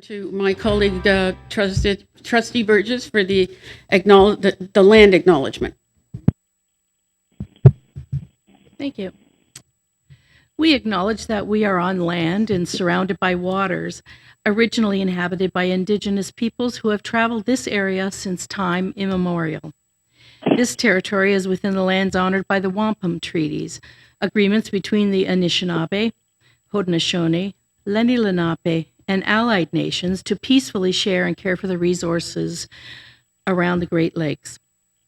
To my colleague, Trustee Burgess, for the land acknowledgement. Thank you. We acknowledge that we are on land and surrounded by waters, originally inhabited by indigenous peoples who have traveled this area since time immemorial. This territory is within the lands honored by the Wampum Treaties, agreements between the Anishinaabe, Haudenosaunee, Lenni Lenape, and allied nations to peacefully share and care for the resources around the Great Lakes.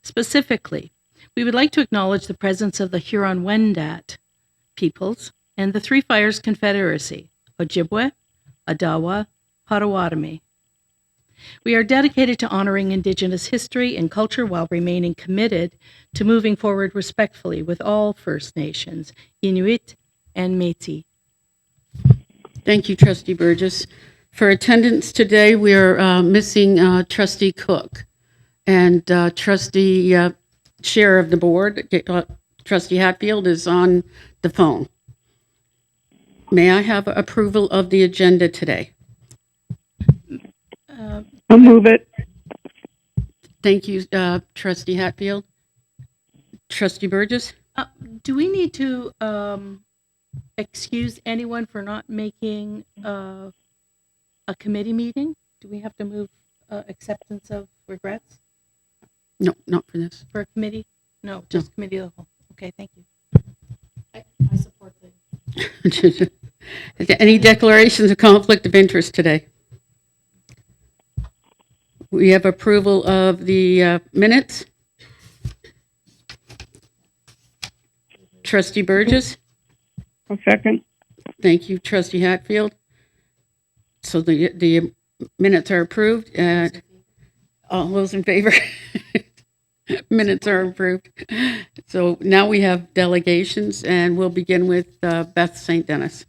Specifically, we would like to acknowledge the presence of the Huron-Wendat peoples and the Three Fires Confederacy, Ojibwe, Odawa, Potawatomi. We are dedicated to honoring Indigenous history and culture while remaining committed to moving forward respectfully with all First Nations, Inuit, and Métis. Thank you, Trustee Burgess. For attendance today, we are missing Trustee Cook and Trustee Chair of the Board, Trustee Hatfield, is on the phone. May I have approval of the agenda today? I'll move it. Thank you, Trustee Hatfield. Trustee Burgess? Do we need to excuse anyone for not making a committee meeting? Do we have to move acceptance of regrets No, not for this. for a committee? No, just committee of the whole. Okay, thank you. I support that. Any declarations of conflict of interest today? We have approval of the minutes. Trustee Burgess? A second. Thank you, Trustee Hatfield. So the minutes are approved. All those in favor? Minutes are approved. So now we have delegations, and we'll begin with Beth St. Dennis.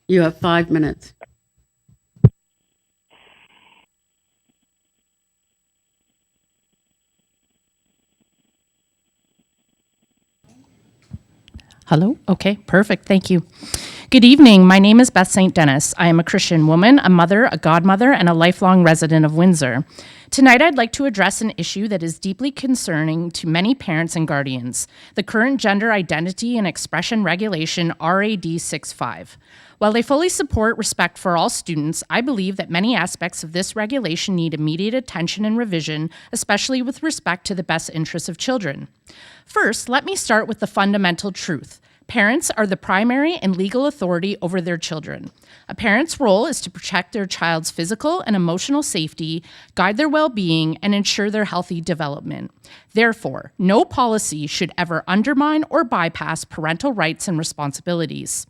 You have 5 minutes. Hello? Okay, perfect. Thank you. Good evening. My name is Beth St. Dennis. I am a Christian woman, a mother, a godmother, and a lifelong resident of Windsor. Tonight, I'd like to address an issue that is deeply concerning to many parents and guardians, the current Gender Identity and Expression Regulation RAD 65. While I fully support respect for all students, I believe that many aspects of this regulation need immediate attention and revision, especially with respect to the best interests of children. First, let me start with the fundamental truth. Parents are the primary and legal authority over their children. A parent's role is to protect their child's physical and emotional safety, guide their well-being, and ensure their healthy development. Therefore, no policy should ever undermine or bypass parental rights and responsibilities.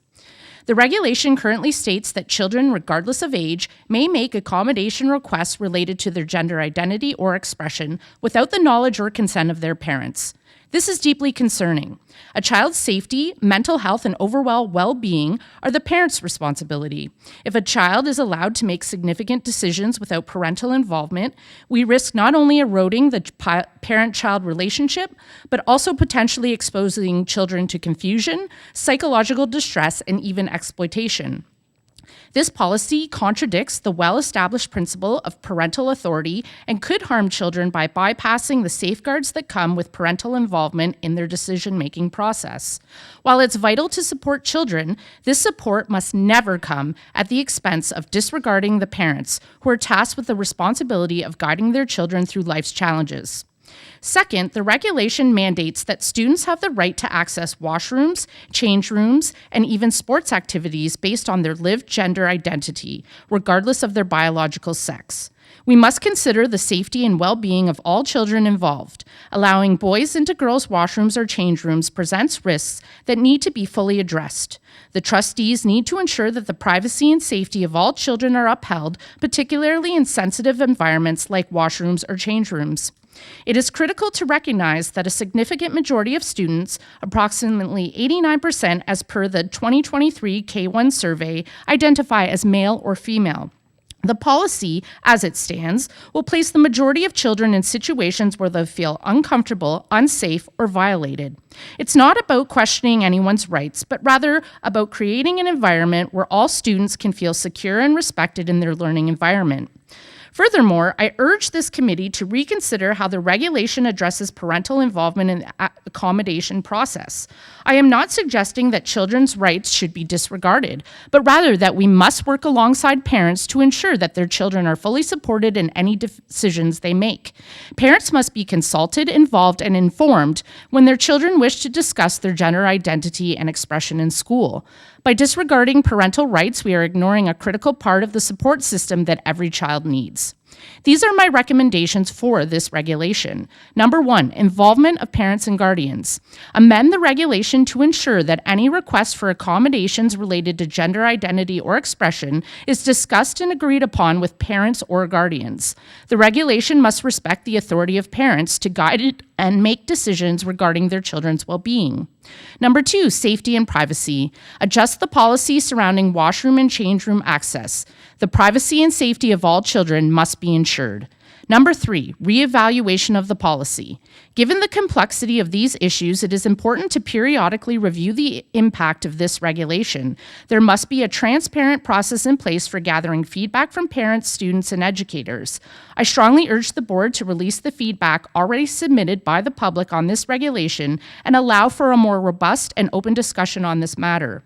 The regulation currently states that children, regardless of age, may make accommodation requests related to their gender identity or expression without the knowledge or consent of their parents. This is deeply concerning. A child's safety, mental health, and overall well-being are the parent's responsibility. If a child is allowed to make significant decisions without parental involvement, we risk not only eroding the parent-child relationship, but also potentially exposing children to confusion, psychological distress, and even exploitation. This policy contradicts the well-established principle of parental authority and could harm children by bypassing the safeguards that come with parental involvement in their decision-making process. While it's vital to support children, this support must never come at the expense of disregarding the parents, who are tasked with the responsibility of guiding their children through life's challenges. Second, the regulation mandates that students have the right to access washrooms, change rooms, and even sports activities based on their lived gender identity, regardless of their biological sex. We must consider the safety and well-being of all children involved. Allowing boys into girls' washrooms or change rooms presents risks that need to be fully addressed. The trustees need to ensure that the privacy and safety of all children are upheld, particularly in sensitive environments like washrooms or change rooms. It is critical to recognize that a significant majority of students, approximately 89% as per the 2023 K1 survey, identify as male or female. The policy, as it stands, will place the majority of children in situations where they feel uncomfortable, unsafe, or violated. It's not about questioning anyone's rights, but rather about creating an environment where all students can feel secure and respected in their learning environment. Furthermore, I urge this committee to reconsider how the regulation addresses parental involvement in the accommodation process. I am not suggesting that children's rights should be disregarded, but rather that we must work alongside parents to ensure that their children are fully supported in any decisions they make. Parents must be consulted, involved, and informed when their children wish to discuss their gender identity and expression in school. By disregarding parental rights, we are ignoring a critical part of the support system that every child needs. These are my recommendations for this regulation. Number 1, involvement of parents and guardians. Amend the regulation to ensure that any request for accommodations related to gender identity or expression is discussed and agreed upon with parents or guardians. The regulation must respect the authority of parents to guide it and make decisions regarding their children's well-being. Number 2, safety and privacy. Adjust the policy surrounding washroom and change room access. The privacy and safety of all children must be ensured. Number 3, reevaluation of the policy. Given the complexity of these issues, it is important to periodically review the impact of this regulation. There must be a transparent process in place for gathering feedback from parents, students, and educators. I strongly urge the board to release the feedback already submitted by the public on this regulation and allow for a more robust and open discussion on this matter.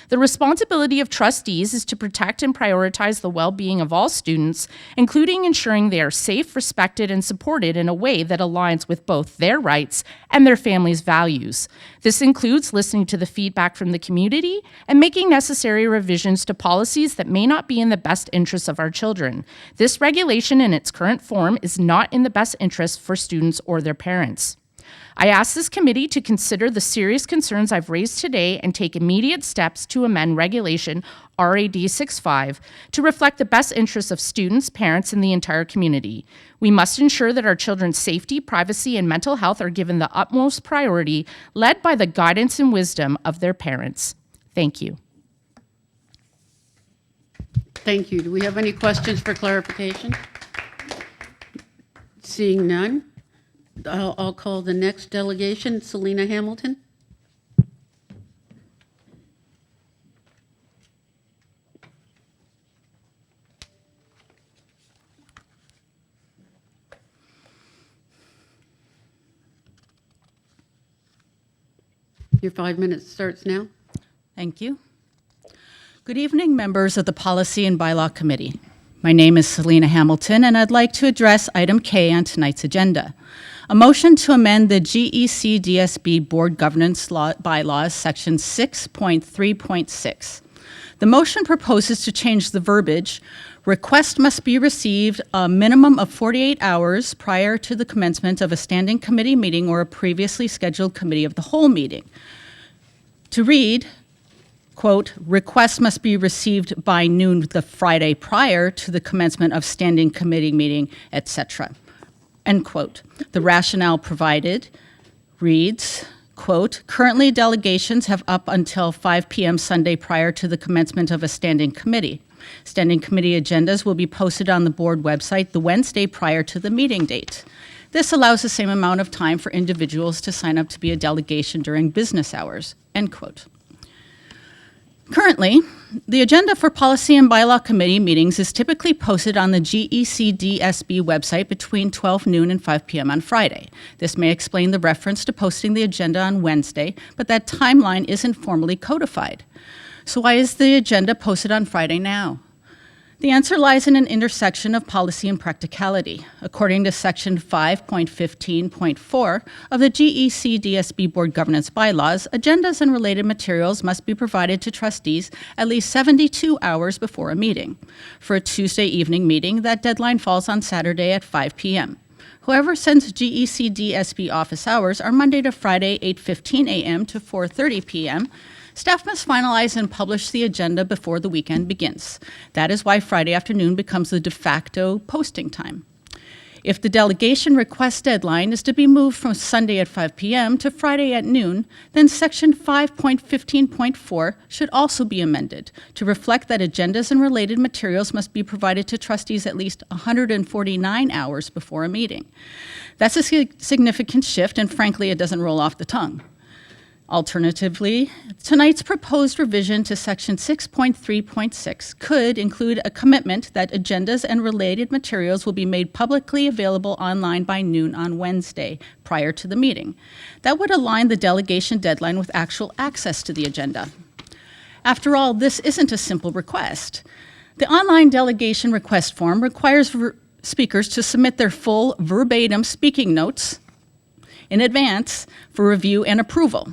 The responsibility of trustees is to protect and prioritize the well-being of all students, including ensuring they are safe, respected, and supported in a way that aligns with both their rights and their families' values. This includes listening to the feedback from the community and making necessary revisions to policies that may not be in the best interests of our children. This regulation in its current form is not in the best interest for students or their parents. I ask this committee to consider the serious concerns I've raised today and take immediate steps to amend Regulation RAD 65 to reflect the best interests of students, parents, and the entire community. We must ensure that our children's safety, privacy, and mental health are given the utmost priority, led by the guidance and wisdom of their parents. Thank you. Thank you. Do we have any questions for clarification? Seeing none, I'll call the next delegation, Selena Hamilton. Your 5 minutes starts now. Thank you. Good evening, members of the Policy and Bylaw Committee. My name is Selena Hamilton, and I'd like to address item K on tonight's agenda. A motion to amend the GECDSB Board Governance Bylaws, Section 6.3.6. The motion proposes to change the verbiage, request must be received a minimum of 48 hours prior to the commencement of a standing committee meeting or a previously scheduled committee of the whole meeting, to read, quote, request must be received by noon the Friday prior to the commencement of standing committee meeting, etc., end quote. The rationale provided reads, quote, currently delegations have up until 5 p.m. Sunday prior to the commencement of a standing committee. Standing committee agendas will be posted on the board website the Wednesday prior to the meeting date. This allows the same amount of time for individuals to sign up to be a delegation during business hours, end quote. Currently, the agenda for Policy and Bylaw Committee meetings is typically posted on the GECDSB website between 12 noon and 5 p.m. on Friday. This may explain the reference to posting the agenda on Wednesday, but that timeline isn't formally codified. So why is the agenda posted on Friday now? The answer lies in an intersection of policy and practicality. According to Section 5.15.4 of the GECDSB Board Governance Bylaws, agendas and related materials must be provided to trustees at least 72 hours before a meeting. For a Tuesday evening meeting, that deadline falls on Saturday at 5 p.m. Whoever sends GECDSB office hours are Monday to Friday, 8:15 a.m. to 4:30 p.m., staff must finalize and publish the agenda before the weekend begins. That is why Friday afternoon becomes the de facto posting time. If the delegation request deadline is to be moved from Sunday at 5 p.m. to Friday at noon, then Section 5.15.4 should also be amended to reflect that agendas and related materials must be provided to trustees at least 149 hours before a meeting. That's a significant shift, and frankly, it doesn't roll off the tongue. Alternatively, tonight's proposed revision to Section 6.3.6 could include a commitment that agendas and related materials will be made publicly available online by noon on Wednesday, prior to the meeting. That would align the delegation deadline with actual access to the agenda. After all, this isn't a simple request. The online delegation request form requires speakers to submit their full verbatim speaking notes in advance for review and approval.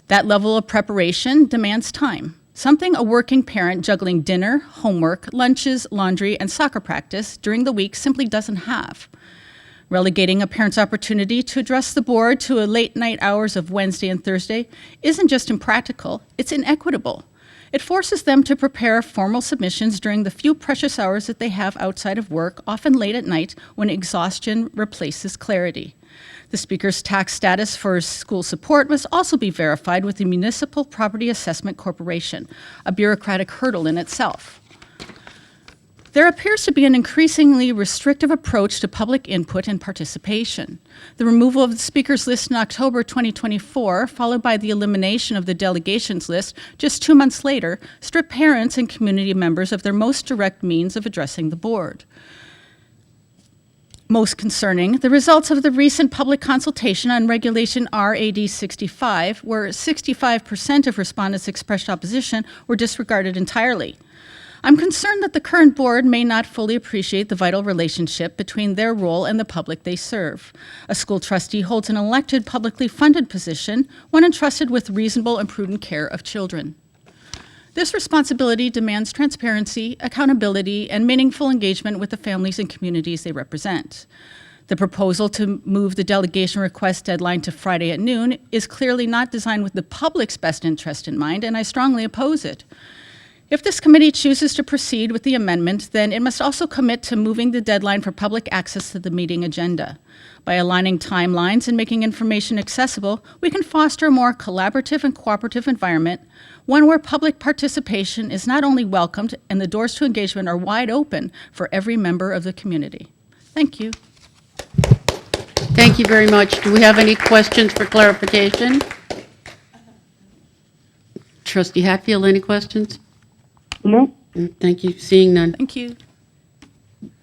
That level of preparation demands time, something a working parent juggling dinner, homework, lunches, laundry, and soccer practice during the week simply doesn't have. Relegating a parent's opportunity to address the board to a late night hours of Wednesday and Thursday isn't just impractical, it's inequitable. It forces them to prepare formal submissions during the few precious hours that they have outside of work, often late at night when exhaustion replaces clarity. The speaker's tax status for school support must also be verified with the Municipal Property Assessment Corporation, a bureaucratic hurdle in itself. There appears to be an increasingly restrictive approach to public input and participation. The removal of the speakers list in October 2024, followed by the elimination of the delegations list just 2 months later, stripped parents and community members of their most direct means of addressing the board. Most concerning, the results of the recent public consultation on Regulation RAD 65, where 65% of respondents expressed opposition, were disregarded entirely. I'm concerned that the current board may not fully appreciate the vital relationship between their role and the public they serve. A school trustee holds an elected, publicly funded position when entrusted with reasonable and prudent care of children. This responsibility demands transparency, accountability, and meaningful engagement with the families and communities they represent. The proposal to move the delegation request deadline to Friday at noon is clearly not designed with the public's best interest in mind, and I strongly oppose it. If this committee chooses to proceed with the amendment, then it must also commit to moving the deadline for public access to the meeting agenda. By aligning timelines and making information accessible, we can foster a more collaborative and cooperative environment, one where public participation is not only welcomed and the doors to engagement are wide open for every member of the community. Thank you. Thank you very much. Do we have any questions for clarification? Trustee Hatfield, any questions? No? Thank you. Seeing none. Thank you.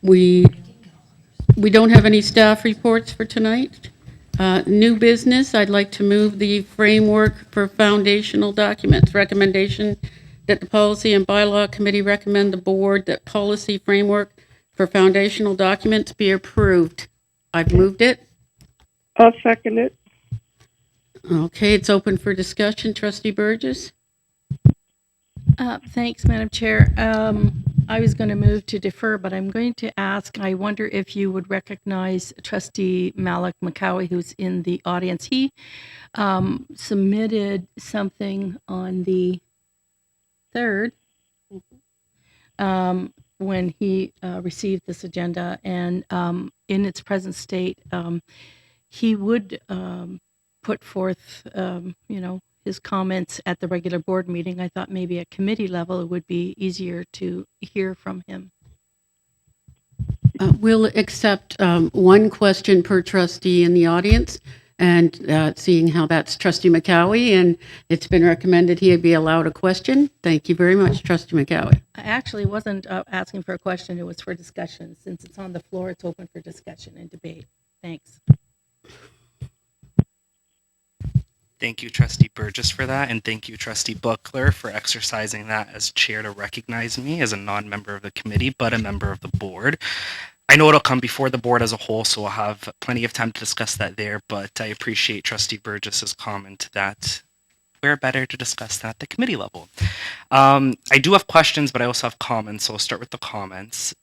We don't have any staff reports for tonight. New business, I'd like to move the framework for foundational documents. Recommendation that the Policy and Bylaw Committee recommend the board that policy framework for foundational documents be approved. I've moved it. I'll second it. Okay, it's open for discussion. Trustee Burgess? Thanks, Madam Chair. I was going to move to defer, but I'm going to ask, I wonder if you would recognize Trustee Malik McCowie, who's in the audience. He submitted something on the 3rd when he received this agenda, and in its present state, he would put forth, his comments at the regular board meeting. I thought maybe at committee level it would be easier to hear from him. We'll accept one question per trustee in the audience, and seeing how that's Trustee McCowie, and it's been recommended he be allowed a question. Thank you very much, Trustee McCowie. I actually wasn't asking for a question, it was for discussion. Since it's on the floor, it's open for discussion and debate. Thanks. Thank you, Trustee Burgess, for that, and thank you, Trustee Buckler, for exercising that as chair to recognize me as a non-member of the committee, but a member of the board. I know it'll come before the board as a whole, so we'll have plenty of time to discuss that there, but I appreciate Trustee Burgess's comment that we're better to discuss that at the committee level. I do have questions, but I also have comments, so I'll start with the comments.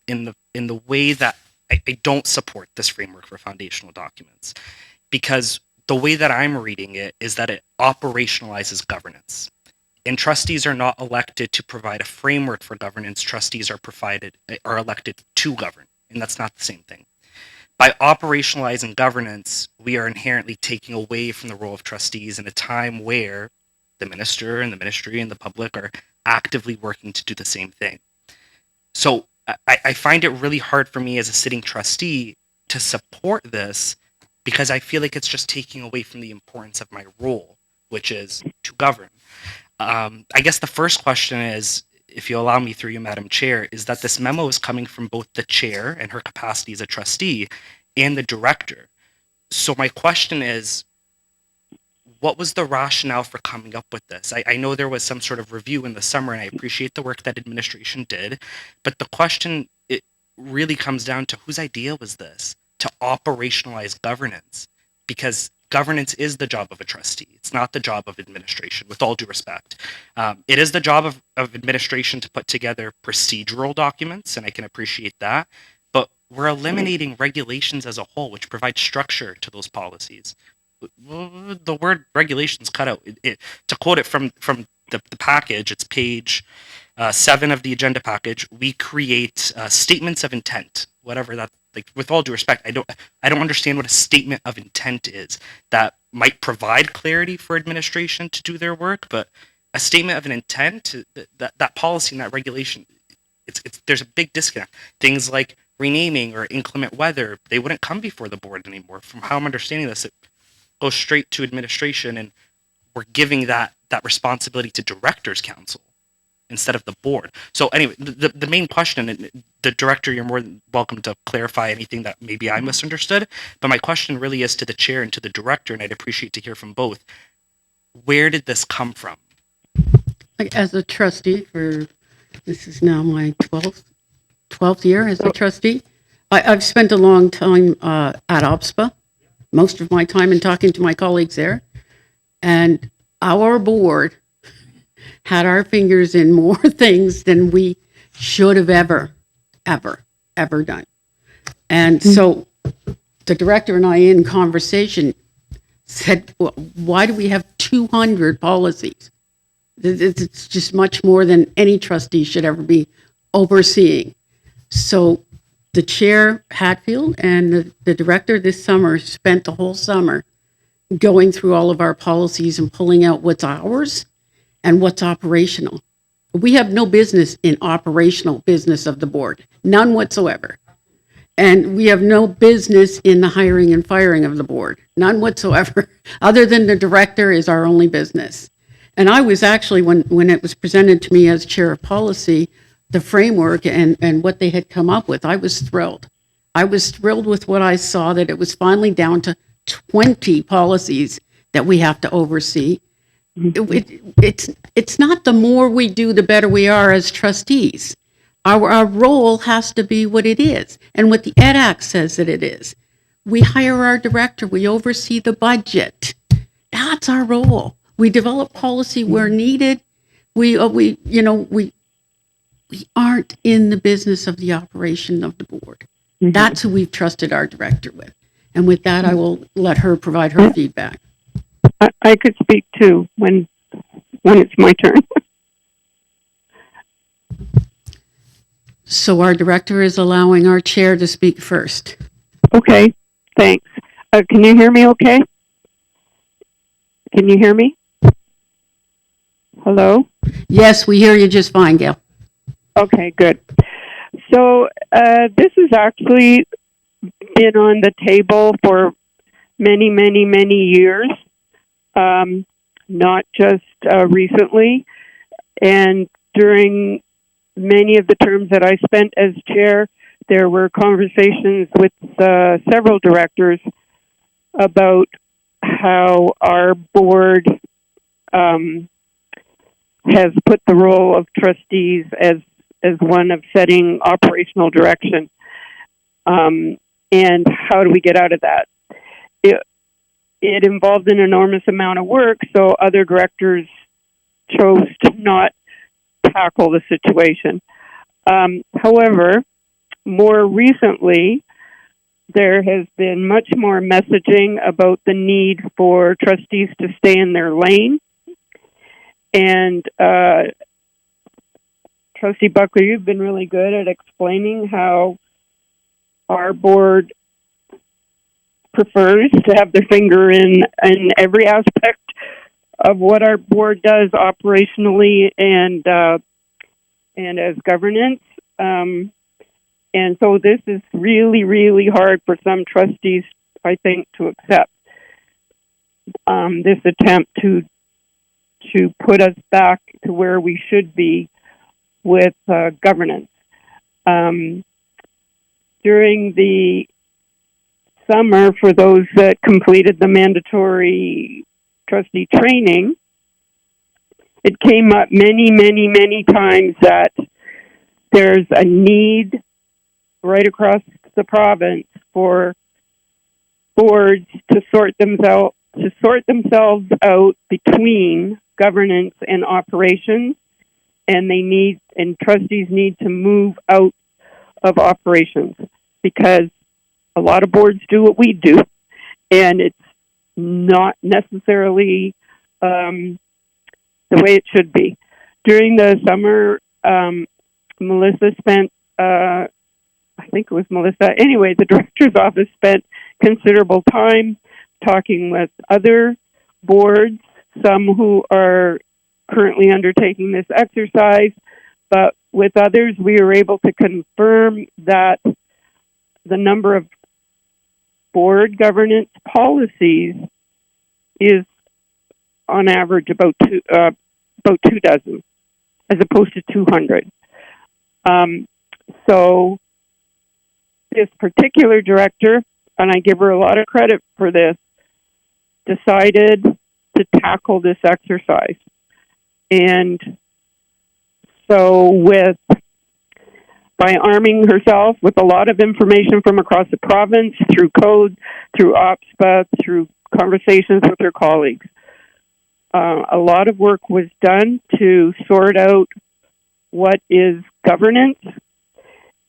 In the way that I don't support this framework for foundational documents, because the way that I'm reading it is that it operationalizes governance. And trustees are not elected to provide a framework for governance. Trustees are elected to govern, and that's not the same thing. By operationalizing governance, we are inherently taking away from the role of trustees in a time where the minister and the ministry and the public are actively working to do the same thing. So I find it really hard for me as a sitting trustee to support this because I feel like it's just taking away from the importance of my role, which is to govern. I guess the first question is, if you allow me through you, Madam Chair, is that this memo is coming from both the chair and her capacity as a trustee and the director. So my question is, what was the rationale for coming up with this? I know there was some sort of review in the summer, and I appreciate the work that administration did, but the question, it really comes down to whose idea was this to operationalize governance? Because governance is the job of a trustee. It's not the job of administration, with all due respect. It is the job of administration to put together procedural documents, and I can appreciate that, but we're eliminating regulations as a whole, which provide structure to those policies. The word regulations cut out. To quote it from the package, it's page 7 of the agenda package. We create statements of intent, whatever that. Like, with all due respect, I don't understand what a statement of intent is. That might provide clarity for administration to do their work, but a statement of an intent, that policy and that regulation, it's there's a big disconnect. Things like renaming or inclement weather, they wouldn't come before the board anymore. From how I'm understanding this, it goes straight to administration, and we're giving that responsibility to directors council instead of the board. So anyway, the main question, and the director, you're more than welcome to clarify anything that maybe I misunderstood, but my question really is to the chair and to the director, and I'd appreciate to hear from both. Where did this come from? As a trustee this is now my 12th year as a trustee. I've spent a long time at OPSPA, most of my time in talking to my colleagues there. And our board had our fingers in more things than we should have ever done. And so the director and I, in conversation, said, well, why do we have 200 policies? It's just much more than any trustee should ever be overseeing. So the chair, Hatfield, and the director this summer spent the whole summer going through all of our policies and pulling out what's ours and what's operational. We have no business in operational business of the board, none whatsoever. And we have no business in the hiring and firing of the board, none whatsoever, other than the director is our only business. And I was actually, when it was presented to me as chair of policy, the framework and what they had come up with, I was thrilled. I was thrilled with what I saw, that it was finally down to 20 policies that we have to oversee. It's not the more we do, the better we are as trustees. Our role has to be what it is, and what the Ed Act says that it is. We hire our director, we oversee the budget. That's our role. We develop policy where needed. We aren't in the business of the operation of the board. That's who we've trusted our director with. And with that, I will let her provide her feedback. I could speak too when it's my turn. So our director is allowing our chair to speak first. Okay, thanks. Can you hear me okay? Can you hear me? Hello? Yes, we hear you just fine, Gail. Okay, good. So this has actually been on the table for many, many, many years, not just recently. And during many of the terms that I spent as chair, there were conversations with several directors about how our board has put the role of trustees as one of setting operational direction. And how do we get out of that? It involved an enormous amount of work, so other directors chose to not tackle the situation. However, more recently, there has been much more messaging about the need for trustees to stay in their lane. And Trustee Buckler, you've been really good at explaining how our board prefers to have their finger in every aspect of what our board does operationally and as governance. And so this is really, really hard for some trustees, I think, to accept this attempt to put us back to where we should be with governance. During the summer, for those that completed the mandatory trustee training, it came up many, many, many times that there's a need right across the province for boards to sort themselves out between governance and operations, and trustees need to move out of operations, because a lot of boards do what we do, and it's not necessarily the way it should be. During the summer, Melissa spent, I think it was Melissa, anyway, the director's office spent considerable time talking with other boards, some who are currently undertaking this exercise, but with others, we were able to confirm that the number of board governance policies is, on average, about two dozen, as opposed to 200. So this particular director, and I give her a lot of credit for this, decided to tackle this exercise. And so by arming herself with a lot of information from across the province, through code, through OPSPA, through conversations with her colleagues, a lot of work was done to sort out what is governance,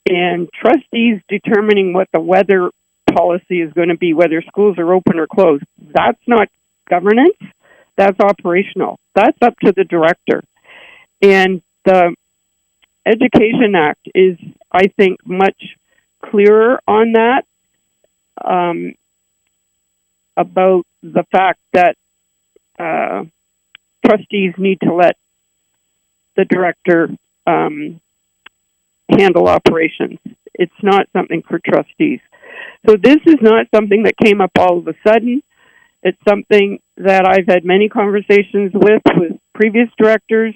and trustees determining what the weather policy is going to be, whether schools are open or closed. That's not governance. That's operational. That's up to the director. And the Education Act is, I think, much clearer on that, about the fact that trustees need to let the director handle operations. It's not something for trustees. So this is not something that came up all of a sudden. It's something that I've had many conversations with previous directors.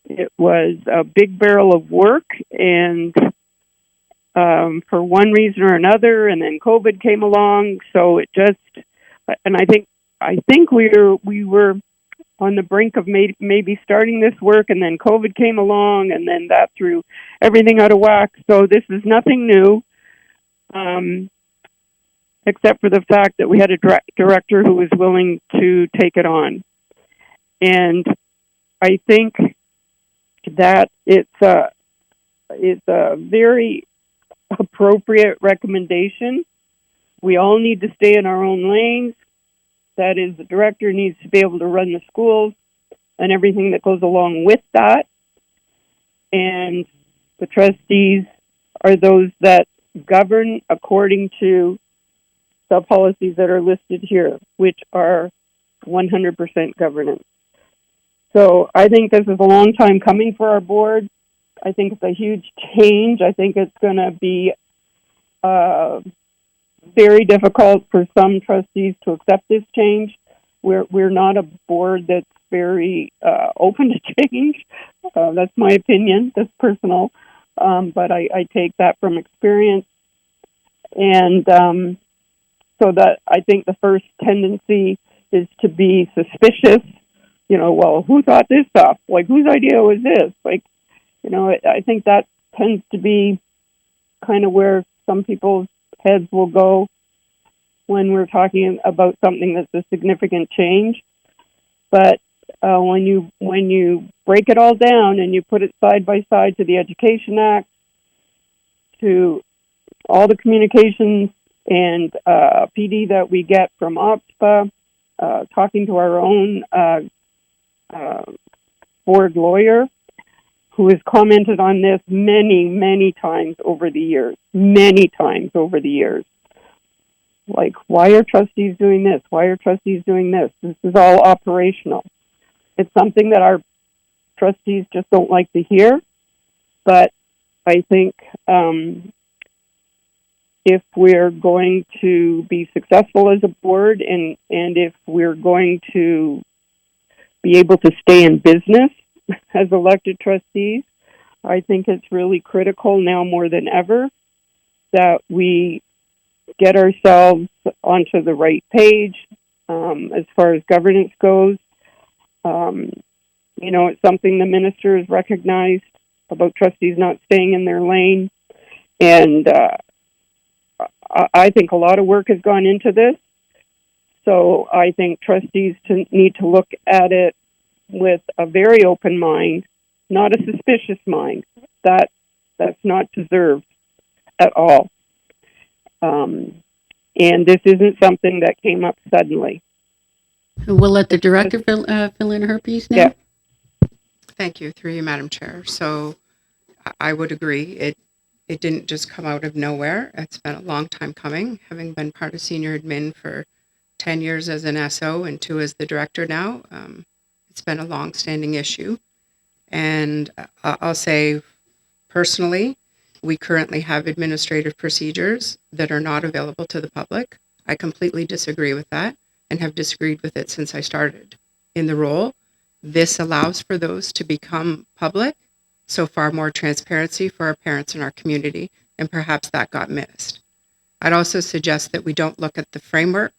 It was a big barrel of work, and for one reason or another, and then COVID came along, so it just, and I think we were on the brink of maybe starting this work, and then COVID came along, and then that threw everything out of whack. So this is nothing new, except for the fact that we had a director who was willing to take it on. And I think that it's a very appropriate recommendation. We all need to stay in our own lanes. That is, the director needs to be able to run the schools and everything that goes along with that. And the trustees are those that govern according to the policies that are listed here, which are 100% governance. So I think this is a long time coming for our board. I think it's a huge change. I think it's going to be very difficult for some trustees to accept this change. We're not a board that's very open to change. That's my opinion. That's personal. But I take that from experience. And so that I think the first tendency is to be suspicious. You know, well, who thought this up? Like, whose idea was this? Like, you know, I think that tends to be kind of where some people's heads will go when we're talking about something that's a significant change. But when you break it all down and you put it side by side to the Education Act, to all the communications and PD that we get from OPSPA, talking to our own board lawyer, who has commented on this many, many times over the years, Like, why are trustees doing this? Why are trustees doing this? This is all operational. It's something that our trustees just don't like to hear, but I think if we're going to be successful as a board and if we're going to be able to stay in business as elected trustees, I think it's really critical now more than ever that we get ourselves onto the right page as far as governance goes. It's something the minister has recognized about trustees not staying in their lane. And I think a lot of work has gone into this. So I think trustees need to look at it with a very open mind, not a suspicious mind. That's not deserved at all. And this isn't something that came up suddenly. We'll let the director fill in her piece now. Yeah. Thank you, through you, Madam Chair. So I would agree. It didn't just come out of nowhere. It's been a long time coming, having been part of senior admin for 10 years as an SO and 2 as the director now. It's been a long-standing issue. And I'll say personally, we currently have administrative procedures that are not available to the public. I completely disagree with that and have disagreed with it since I started in the role. This allows for those to become public, so far more transparency for our parents and our community, and perhaps that got missed. I'd also suggest that we don't look at the framework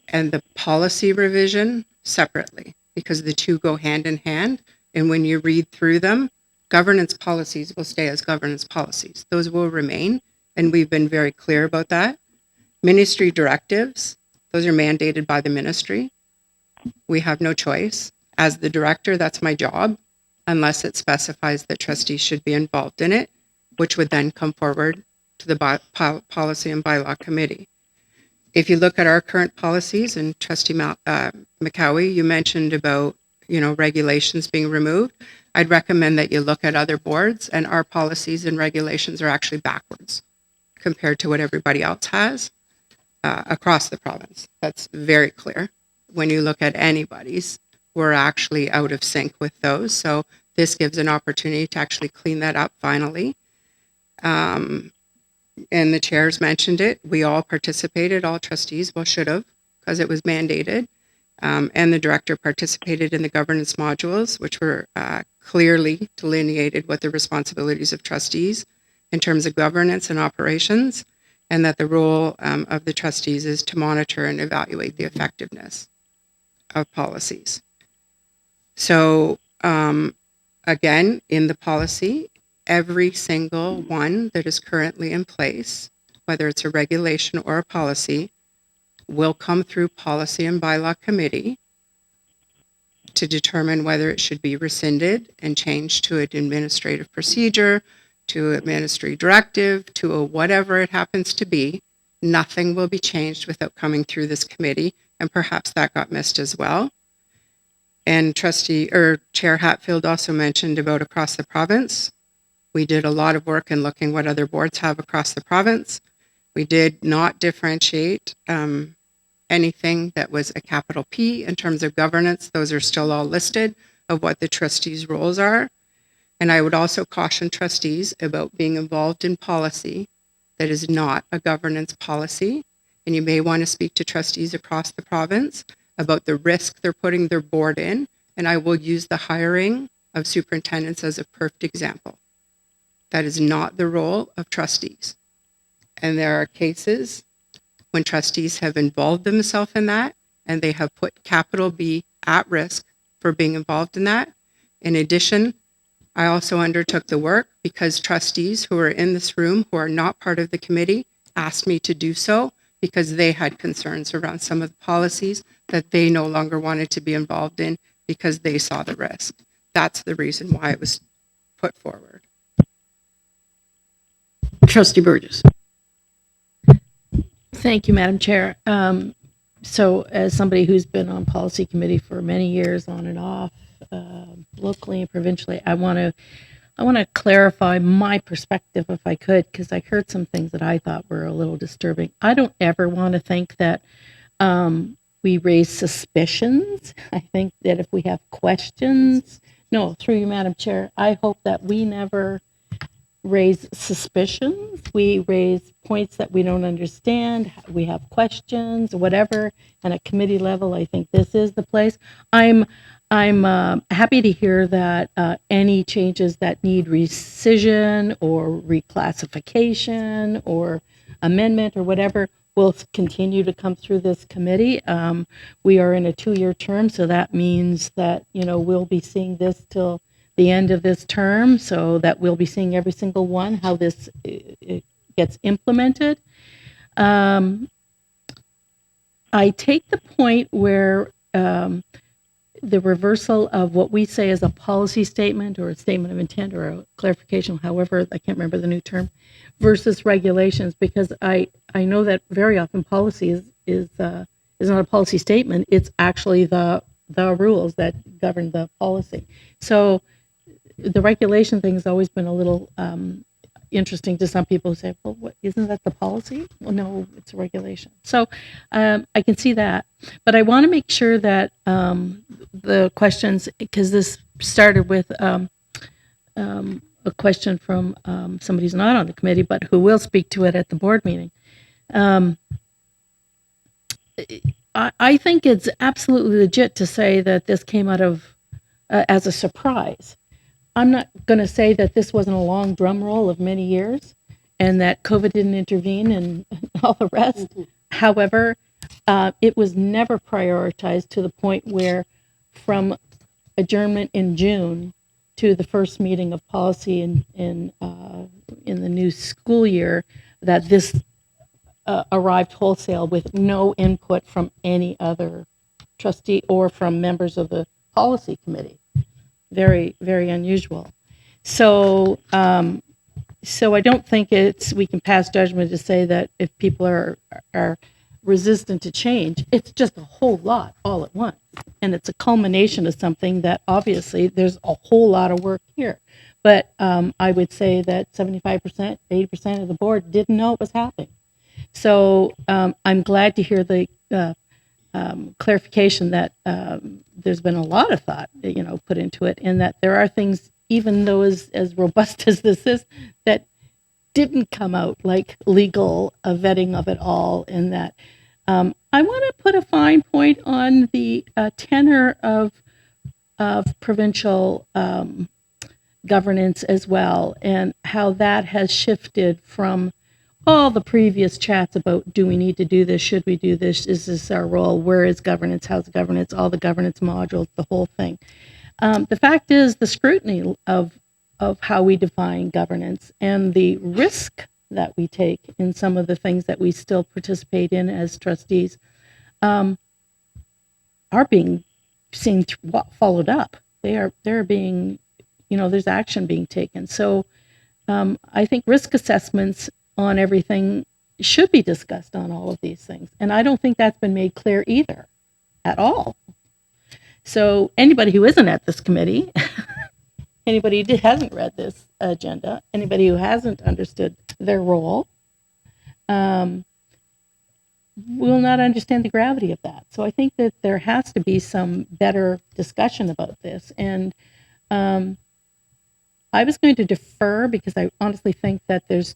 and the policy revision separately, because the two go hand in hand, and when you read through them, governance policies will stay as governance policies. Those will remain, and we've been very clear about that. Ministry directives, those are mandated by the ministry. We have no choice. As the director, that's my job, unless it specifies that trustees should be involved in it, which would then come forward to the Policy and Bylaw Committee. If you look at our current policies, and Trustee McCowie, you mentioned about regulations being removed, I'd recommend that you look at other boards, and our policies and regulations are actually backwards compared to what everybody else has across the province. That's very clear. When you look at anybody's, we're actually out of sync with those. So this gives an opportunity to actually clean that up finally. And the chairs mentioned it. We all participated, all trustees, should have, because it was mandated. And the director participated in the governance modules, which were clearly delineated what the responsibilities of trustees in terms of governance and operations, and that the role of the trustees is to monitor and evaluate the effectiveness of policies. So again, in the policy, every single one that is currently in place, whether it's a regulation or a policy, will come through Policy and Bylaw Committee to determine whether it should be rescinded and changed to an administrative procedure, to a ministry directive, to a whatever it happens to be. Nothing will be changed without coming through this committee, and perhaps that got missed as well. And Chair Hatfield also mentioned about across the province. We did a lot of work in looking what other boards have across the province. We did not differentiate anything that was a capital P in terms of governance. Those are still all listed of what the trustees' roles are. And I would also caution trustees about being involved in policy that is not a governance policy. And you may want to speak to trustees across the province about the risk they're putting their board in. And I will use the hiring of superintendents as a perfect example. That is not the role of trustees. And there are cases when trustees have involved themselves in that, and they have put capital B at risk for being involved in that. In addition, I also undertook the work because trustees who are in this room who are not part of the committee asked me to do so because they had concerns around some of the policies that they no longer wanted to be involved in because they saw the risk. That's the reason why it was put forward. Trustee Burgess. Thank you, Madam Chair. So as somebody who's been on policy committee for many years on and off, locally and provincially, I want to I want to clarify my perspective if I could, because I heard some things that I thought were a little disturbing. I don't ever want to think that we raise suspicions. I think that if we have questions, no, through you, Madam Chair, I hope that we never raise suspicions. We raise points that we don't understand. We have questions, whatever. And at committee level, I think this is the place. I'm happy to hear that any changes that need rescission or reclassification or amendment or whatever will continue to come through this committee. We are in a 2-year term, so that means that, we'll be seeing this till the end of this term, so that we'll be seeing every single one, how this it gets implemented. I take the point where the reversal of what we say is a policy statement or a statement of intent or a clarification, however, I can't remember the new term, versus regulations, because I know that very often policy is not a policy statement, it's actually the rules that govern the policy. So the regulation thing has always been a little interesting to some people who say, well, what, isn't that the policy? Well, no, it's a regulation. So I can see that. But I want to make sure that the questions, because this started with a question from somebody who's not on the committee, but who will speak to it at the board meeting. I think it's absolutely legit to say that this came out of as a surprise. I'm not going to say that this wasn't a long drum roll of many years and that COVID didn't intervene and all the rest. However, it was never prioritized to the point where from adjournment in June to the first meeting of policy in the new school year, that this arrived wholesale with no input from any other trustee or from members of the policy committee. Very, very unusual. So, so I don't think we can pass judgment to say that if people are resistant to change, it's just a whole lot all at once. And it's a culmination of something that obviously there's a whole lot of work here. But I would say that 75%, 80% of the board didn't know it was happening. So I'm glad to hear the clarification that there's been a lot of thought, put into it, and that there are things, even though as robust as this is, that didn't come out, like legal vetting of it all, and that I want to put a fine point on the tenor of provincial governance as well, and how that has shifted from all the previous chats about, do we need to do this? Should we do this? Is this our role? Where is governance? How's governance? All the governance modules, the whole thing. The fact is the scrutiny of how we define governance and the risk that we take in some of the things that we still participate in as trustees are being seen followed up. They're being, there's action being taken. So I think risk assessments on everything should be discussed on all of these things. And I don't think that's been made clear either at all. So anybody who isn't at this committee, anybody who hasn't read this agenda, anybody who hasn't understood their role, will not understand the gravity of that. So I think that there has to be some better discussion about this. And I was going to defer because I honestly think that the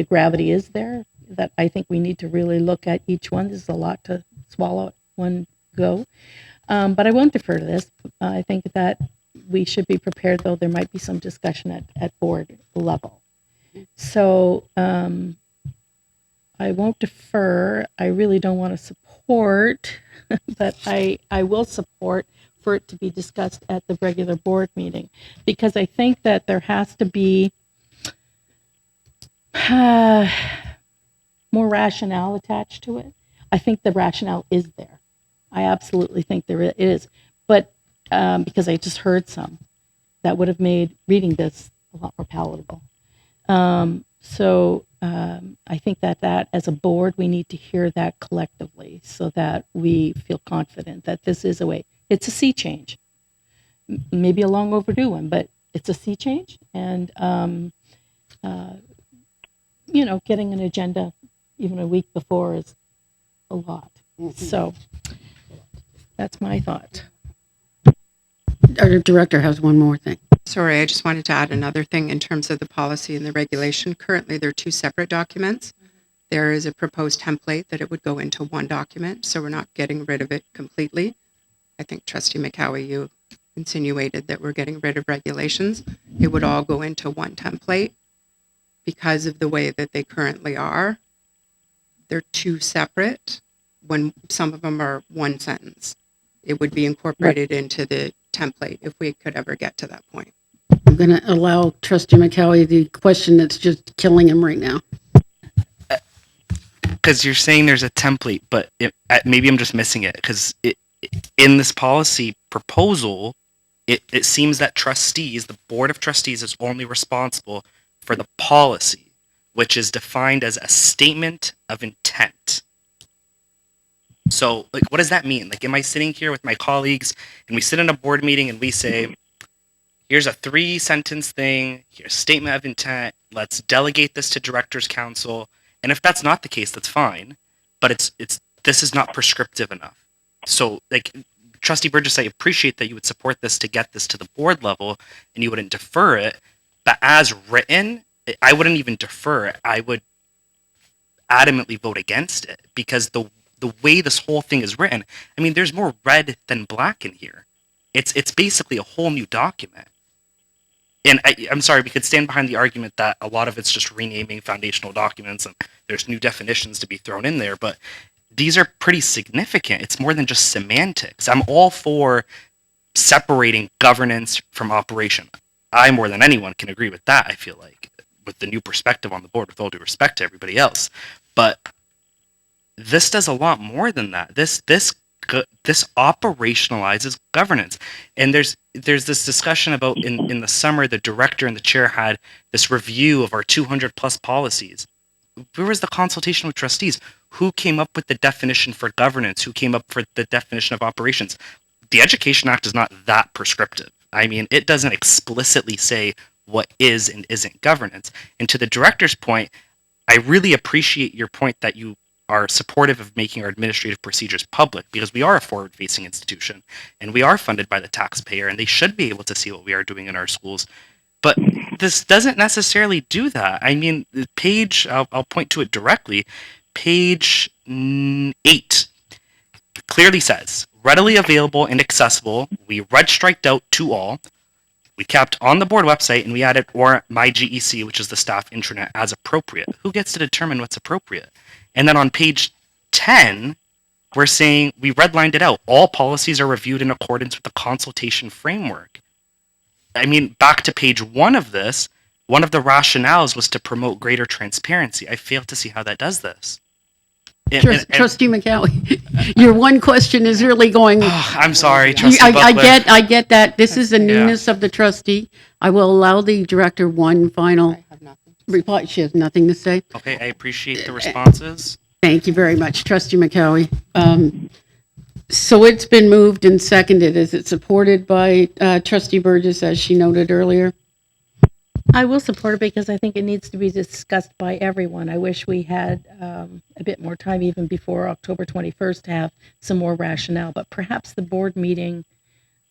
gravity is there, that I think we need to really look at each one. This is a lot to swallow at one go. But I won't defer to this. I think that we should be prepared, though there might be some discussion at board level. So I won't defer. I really don't want to support, but I will support for it to be discussed at the regular board meeting, because I think that there has to be more rationale attached to it. I think the rationale is there. I absolutely think there is. But because I just heard some that would have made reading this a lot more palatable. So I think that as a board, we need to hear that collectively so that we feel confident that this is a way. It's a sea change, maybe a long overdue one, but it's a sea change, and getting an agenda even a week before is a lot. So that's my thought. Our director has one more thing. Sorry, I just wanted to add another thing in terms of the policy and the regulation. Currently, they're two separate documents. There is a proposed template that it would go into one document, so we're not getting rid of it completely. I think Trustee McCowie, you insinuated that we're getting rid of regulations. It would all go into one template because of the way that they currently are. They're two separate when some of them are one sentence. It would be incorporated into the template if we could ever get to that point. I'm going to allow Trustee McCowie the question that's just killing him right now. Because you're saying there's a template, but maybe I'm just missing it. Because in this policy proposal, it seems that trustees, the board of trustees, is only responsible for the policy, which is defined as a statement of intent. So, like, what does that mean? Like, am I sitting here with my colleagues and we sit in a board meeting and we say, here's a 3-sentence thing, here's a statement of intent, let's delegate this to directors council. And if that's not the case, that's fine. But this is not prescriptive enough. So, like, Trustee Burgess, I appreciate that you would support this to get this to the board level and you wouldn't defer it. But as written, I wouldn't even defer it. I would adamantly vote against it because the way this whole thing is written, I mean, there's more red than black in here. It's basically a whole new document. And I'm sorry, we could stand behind the argument that a lot of it's just renaming foundational documents and there's new definitions to be thrown in there, but these are pretty significant. It's more than just semantics. I'm all for separating governance from operation. I, more than anyone, can agree with that, I feel like, with the new perspective on the board, with all due respect to everybody else. But this does a lot more than that. This operationalizes governance. And there's this discussion about in the summer, the director and the chair had this review of our 200 plus policies. Where was the consultation with trustees? Who came up with the definition for governance? Who came up for the definition of operations? The Education Act is not that prescriptive. I mean, it doesn't explicitly say what is and isn't governance. And to the director's point, I really appreciate your point that you are supportive of making our administrative procedures public, because we are a forward-facing institution and we are funded by the taxpayer and they should be able to see what we are doing in our schools. But this doesn't necessarily do that. I mean, the page, I'll point to it directly, page 8 clearly says, readily available and accessible. We red striked out to all. We kept on the board website and we added or my GEC, which is the staff intranet, as appropriate. Who gets to determine what's appropriate? And then on page 10, we're saying we redlined it out. All policies are reviewed in accordance with the consultation framework. I mean, back to page 1 of this, one of the rationales was to promote greater transparency. I fail to see how that does this. Trustee McCowie, your one question is really going. I'm sorry, Trustee Buckler. I get that. This is the newness of the trustee. I will allow the director one final I have nothing. reply. She has nothing to say. Okay, I appreciate the responses. Thank you very much, Trustee McCowie. So it's been moved and seconded. Is it supported by Trustee Burgess, as she noted earlier? I will support it because I think it needs to be discussed by everyone. I wish we had a bit more time, even before October 21st, to have some more rationale. But perhaps the board meeting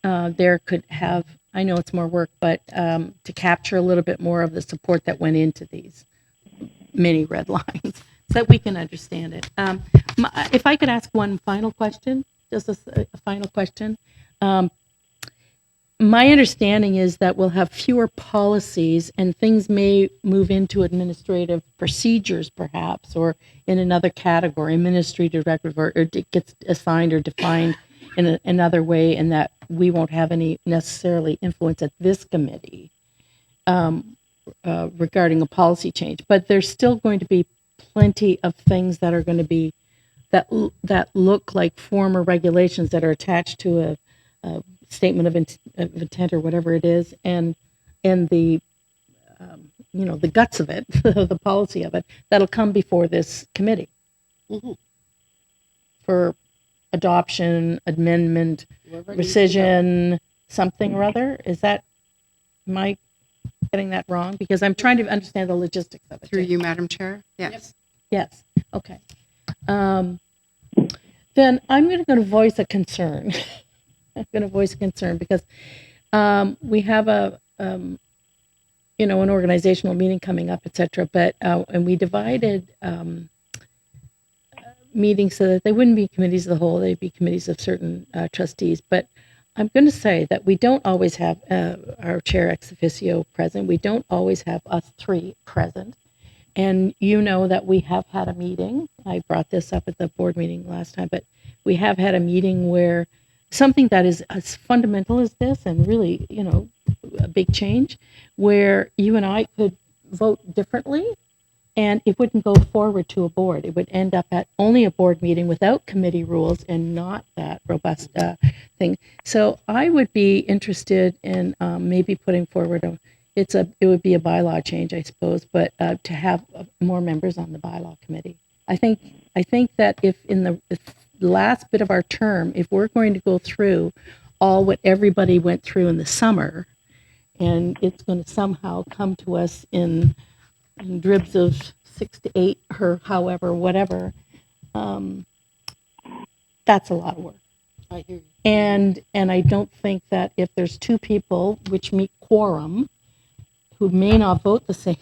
there could have, I know it's more work, but to capture a little bit more of the support that went into these many red lines so that we can understand it. If I could ask one final question, just a final question. My understanding is that we'll have fewer policies and things may move into administrative procedures perhaps, or in another category, administrative directive, or it gets assigned or defined in another way, and that we won't have any necessarily influence at this committee regarding a policy change. But there's still going to be plenty of things that are going to be, that look like former regulations that are attached to a statement of intent or whatever it is, and the the guts of it, the policy of it, that'll come before this committee for adoption, amendment, rescission, something or other. Is that Am I getting that wrong? Because I'm trying to understand the logistics of it. Through too. you, Madam Chair? Yes. Yes. Okay. Then I'm going to voice a concern. I'm going to voice a concern because we have an organizational meeting coming up, et cetera. But and we divided meetings so that they wouldn't be committees of the whole; they'd be committees of certain trustees. But I'm going to say that we don't always have our chair ex officio present. We don't always have us three present. And you know that we have had a meeting. I brought this up at the board meeting last time, but we have had a meeting where something that is as fundamental as this and really, a big change, where you and I could vote differently and it wouldn't go forward to a board. It would end up at only a board meeting without committee rules and not that robust thing. So I would be interested in maybe putting forward it would be a bylaw change, I suppose, but to have more members on the bylaw committee. I think that if in the last bit of our term, if we're going to go through all what everybody went through in the summer, and it's going to somehow come to us in dribs of 6 to 8 or however, whatever, that's a lot of work. I hear you. And I don't think that if there's two people which meet quorum who may not vote the same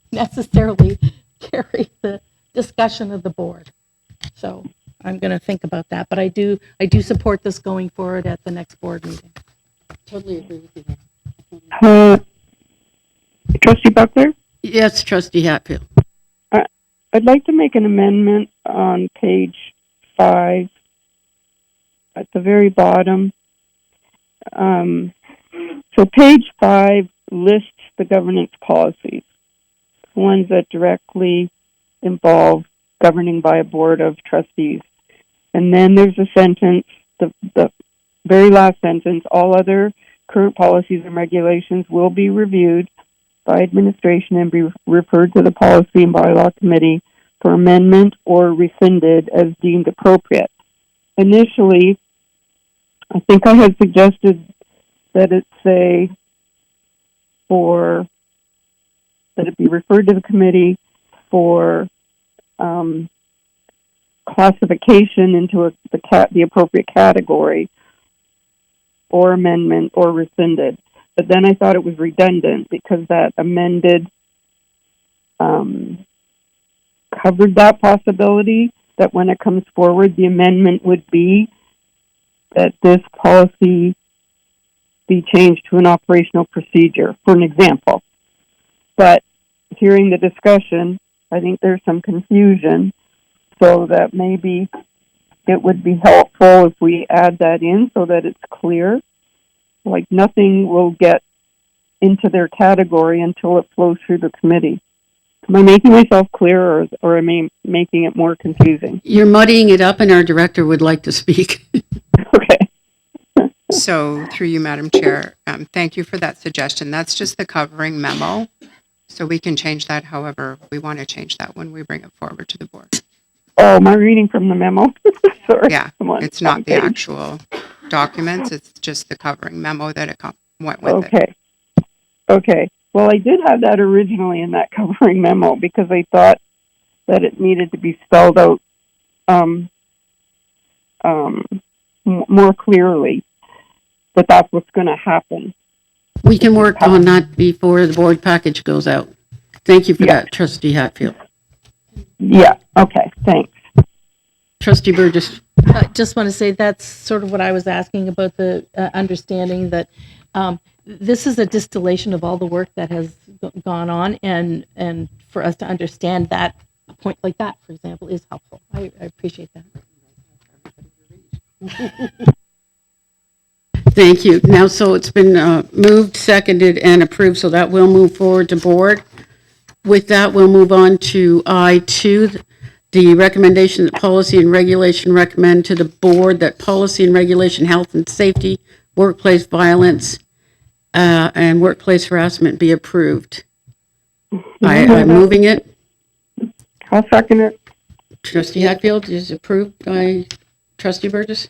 necessarily carry the discussion of the board. So I'm going to think about that, but I do support this going forward at the next board meeting. Totally agree with you there. Trustee Buckler? Yes, Trustee Hatfield. I'd like to make an amendment on page 5 at the very bottom. So page 5 lists the governance policies, ones that directly involve governing by a board of trustees. And then there's a sentence, the very last sentence, all other current policies and regulations will be reviewed by administration and be referred to the Policy and Bylaw Committee for amendment or rescinded as deemed appropriate. Initially, I think I had suggested that it say that it be referred to the committee for classification into the appropriate category or amendment or rescinded. But then I thought it was redundant because that amended covered that possibility that when it comes forward, the amendment would be that this policy be changed to an operational procedure, for an example. But hearing the discussion, I think there's some confusion, so that maybe it would be helpful if we add that in so that it's clear. Like nothing will get into their category until it flows through the committee. Am I making myself clear, or am I making it more confusing? You're muddying it up, and our director would like to speak. Okay. So through you, Madam Chair, thank you for that suggestion. That's just the covering memo. So we can change that however we want to change that when we bring it forward to the board. Oh, am I reading from the memo? Sorry. Yeah, Come on. it's not the Okay. actual documents. It's just the covering memo that it went with it. Okay. Okay. Well, I did have that originally in that covering memo because I thought that it needed to be spelled out more clearly. But that's what's going to happen. We can work on that before the board package goes out. Thank you for that, Trustee Hatfield. Yeah. Okay. Thanks. Trustee Burgess. I just want to say that's sort of what I was asking about, the understanding that this is a distillation of all the work that has gone on, and for us to understand that a point like that, for example, is helpful. I appreciate that. Thank you. Now, so it's been moved, seconded, and approved, so that will move forward to board. With that, we'll move on to I2, the recommendation that policy and regulation recommend to the board that policy and regulation, health and safety, workplace violence, and workplace harassment be approved. I'm moving it. I'll second it. Trustee Hatfield is approved by Trustee Burgess.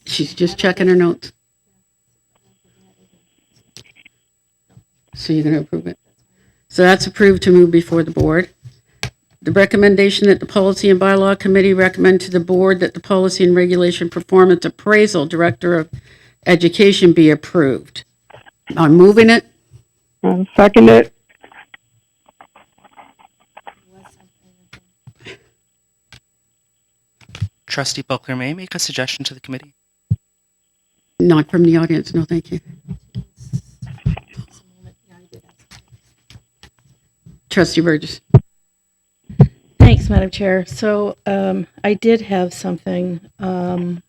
She's just checking her notes. So you're going to approve it? So that's approved to move before the board. The recommendation that the Policy and Bylaw Committee recommend to the board that the Policy and Regulation Performance Appraisal Director of Education be approved. I'm moving it. I'll second it. Trustee Buckler, may I make a suggestion to the committee? Not from the audience, no, thank you. Trustee Burgess. Thanks, Madam Chair. So I did have something, and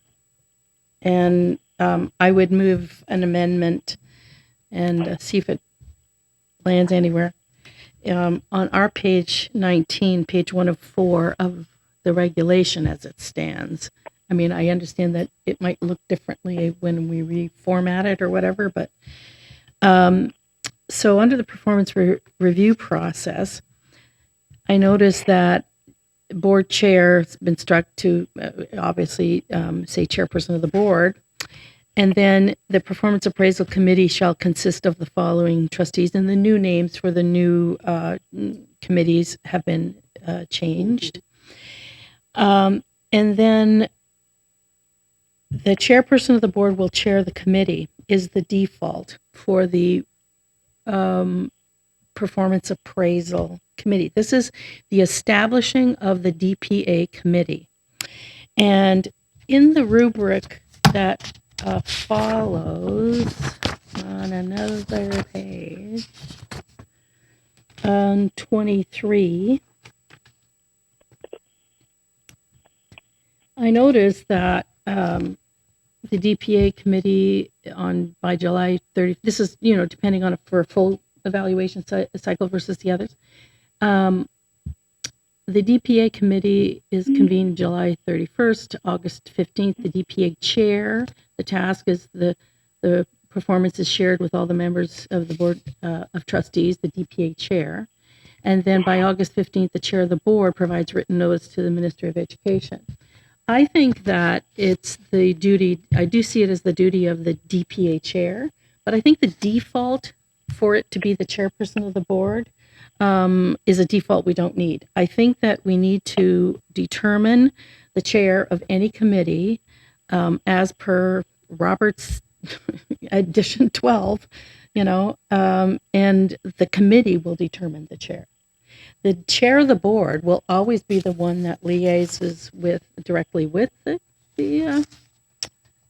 I would move an amendment and see if it lands anywhere. On our page 19, page 1 of 4 of the regulation as it stands. I mean, I understand that it might look differently when we reformat it or whatever, but so under the performance review process, I noticed that board chair has been struck to obviously say chairperson of the board. And then the performance appraisal committee shall consist of the following trustees, and the new names for the new committees have been changed. And then the chairperson of the board will chair the committee is the default for the performance appraisal committee. This is the establishing of the DPA committee. And in the rubric that follows on another page, on 23, I noticed that the DPA committee by July 30, this is, depending on for a full evaluation cycle versus the others. The DPA committee is convened July 31st to August 15th. The DPA chair, the task is the performance is shared with all the members of the board of trustees, the DPA chair. And then by August 15th, the chair of the board provides written notice to the Ministry of Education. I think that it's the duty, I do see it as the duty of the DPA chair, but I think the default for it to be the chairperson of the board is a default we don't need. I think that we need to determine the chair of any committee as per Robert's edition 12, and the committee will determine the chair. The chair of the board will always be the one that liaises directly with the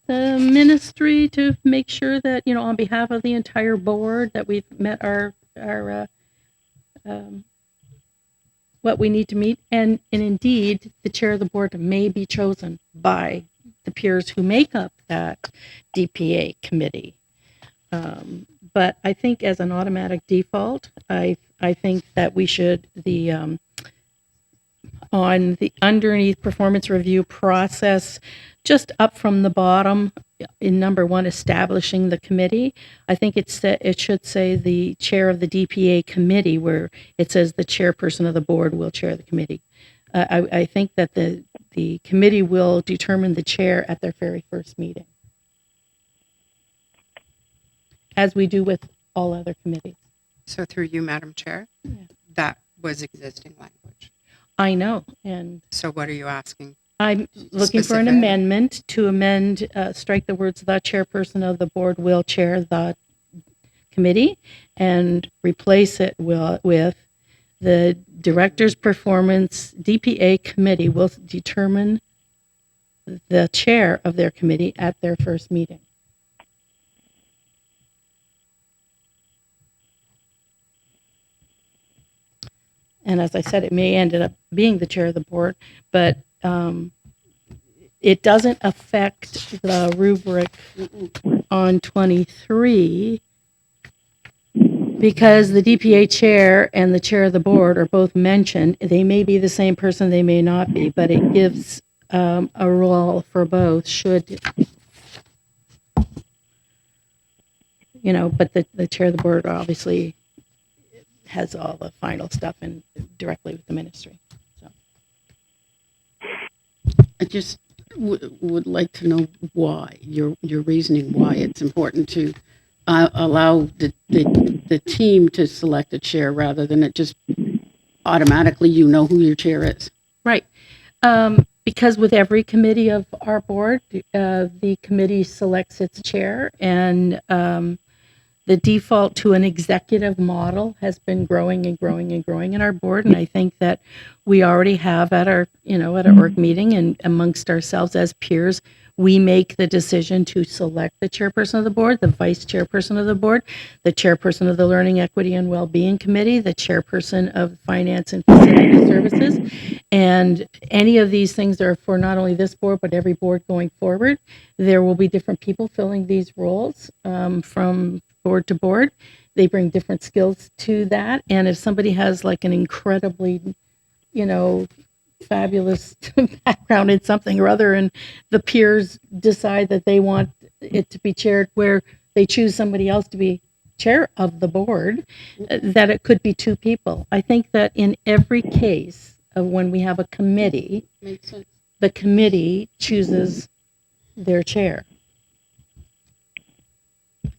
ministry to make sure that, on behalf of the entire board, that we've met our what we need to meet. And indeed, the chair of the board may be chosen by the peers who make up that DPA committee. But I think as an automatic default, I think that we should, on the underneath performance review process, just up from the bottom in number 1, establishing the committee, I think it should say the chair of the DPA committee, where it says the chairperson of the board will chair the committee. I think that the committee will determine the chair at their very first meeting, as we do with all other committees. So through you, Madam Chair, that was existing language. I know, and So what are you asking? I'm looking for an Specific. amendment to amend, strike the words, the chairperson of the board will chair the committee, and replace it with the director's performance DPA committee will determine the chair of their committee at their first meeting. And as I said, it may end up being the chair of the board, but it doesn't affect the rubric on 23 because the DPA chair and the chair of the board are both mentioned. They may be the same person, they may not be, but it gives a role for both should, but the chair of the board obviously has all the final stuff and directly with the ministry. So I just would like to know why, your reasoning why it's important to allow the team to select a chair rather than it just automatically you know who your chair is. Right. Because with every committee of our board, the committee selects its chair, and the default to an executive model has been growing and growing and growing in our board. And I think that we already have at our, at our org meeting and amongst ourselves as peers, we make the decision to select the chairperson of the board, the vice chairperson of the board, the chairperson of the Learning, Equity, and Wellbeing Committee, the chairperson of Finance and Facility Services. And any of these things are for not only this board, but every board going forward. There will be different people filling these roles from board to board. They bring different skills to that. And if somebody has like an incredibly, fabulous background in something or other, and the peers decide that they want it to be chaired where they choose somebody else to be chair of the board, that it could be two people. I think that in every case of when we have a committee, Makes sense. the committee chooses their chair.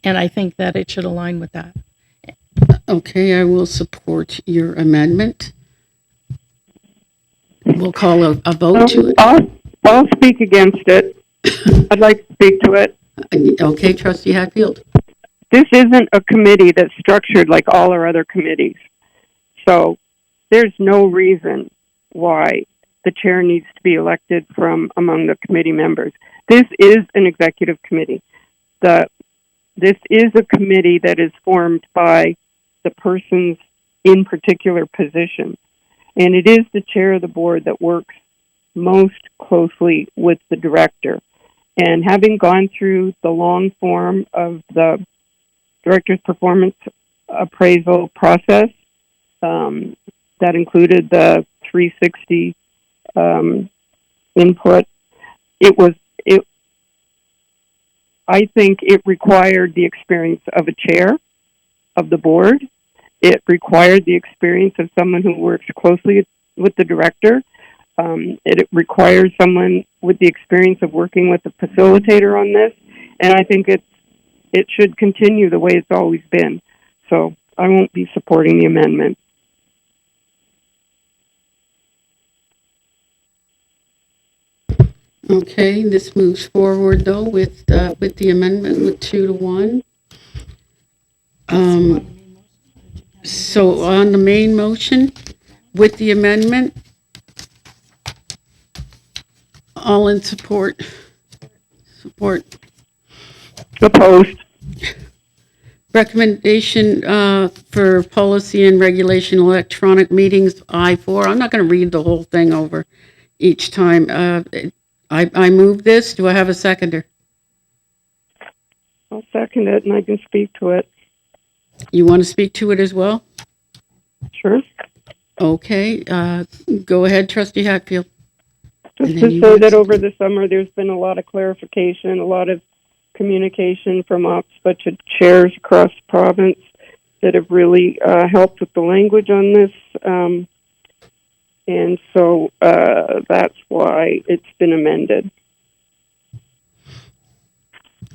And I think that it should align with that. Okay, I will support your amendment. We'll call a vote to it. I'll speak against it. I'd like to speak to it. Okay, Trustee Hatfield. This isn't a committee that's structured like all our other committees. So there's no reason why the chair needs to be elected from among the committee members. This is an executive committee. This is a committee that is formed by the persons in particular positions. And it is the chair of the board that works most closely with the director. And having gone through the long form of the director's performance appraisal process, that included the 360 input, I think it required the experience of a chair of the board. It required the experience of someone who works closely with the director. It requires someone with the experience of working with the facilitator on this. And I think it should continue the way it's always been. So I won't be supporting the amendment. Okay, this moves forward though with the amendment with 2 to 1. So on the main motion with the amendment, all in support. Opposed. Recommendation for policy and regulation electronic meetings, I-4. I'm not going to read the whole thing over each time. I move this. Do I have a seconder? I'll second it and I can speak to it. You want to speak to it as well? Sure. Okay. Go ahead, Trustee Hatfield. Just And then to you say want that to- over the summer, there's been a lot of clarification, a lot of communication from bunch of chairs across the province that have really helped with the language on this. And so that's why it's been amended.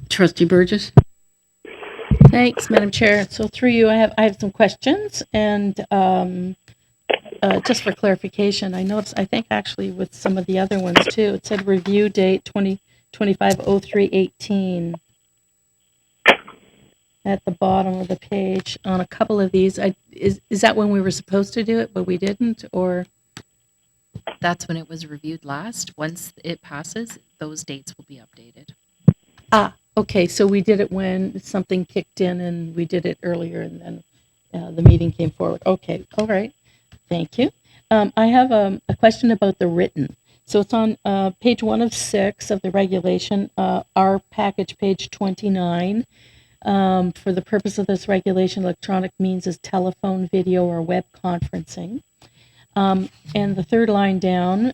Trustee Burgess? Thanks, Madam Chair. So through you, I have some questions, and just for clarification, I think actually with some of the other ones too, it said review date 2025-03-18 at the bottom of the page on a couple of these. Is that when we were supposed to do it, but we didn't, or? That's when it was reviewed last. Once it passes, those dates will be updated. Okay, so we did it when something kicked in and we did it earlier and then the meeting came forward. Okay, all right. Thank you. I have a question about the written. So it's on page 1 of 6 of the regulation, our package, page 29. For the purpose of this regulation, electronic means is telephone, video, or web conferencing. And the third line down,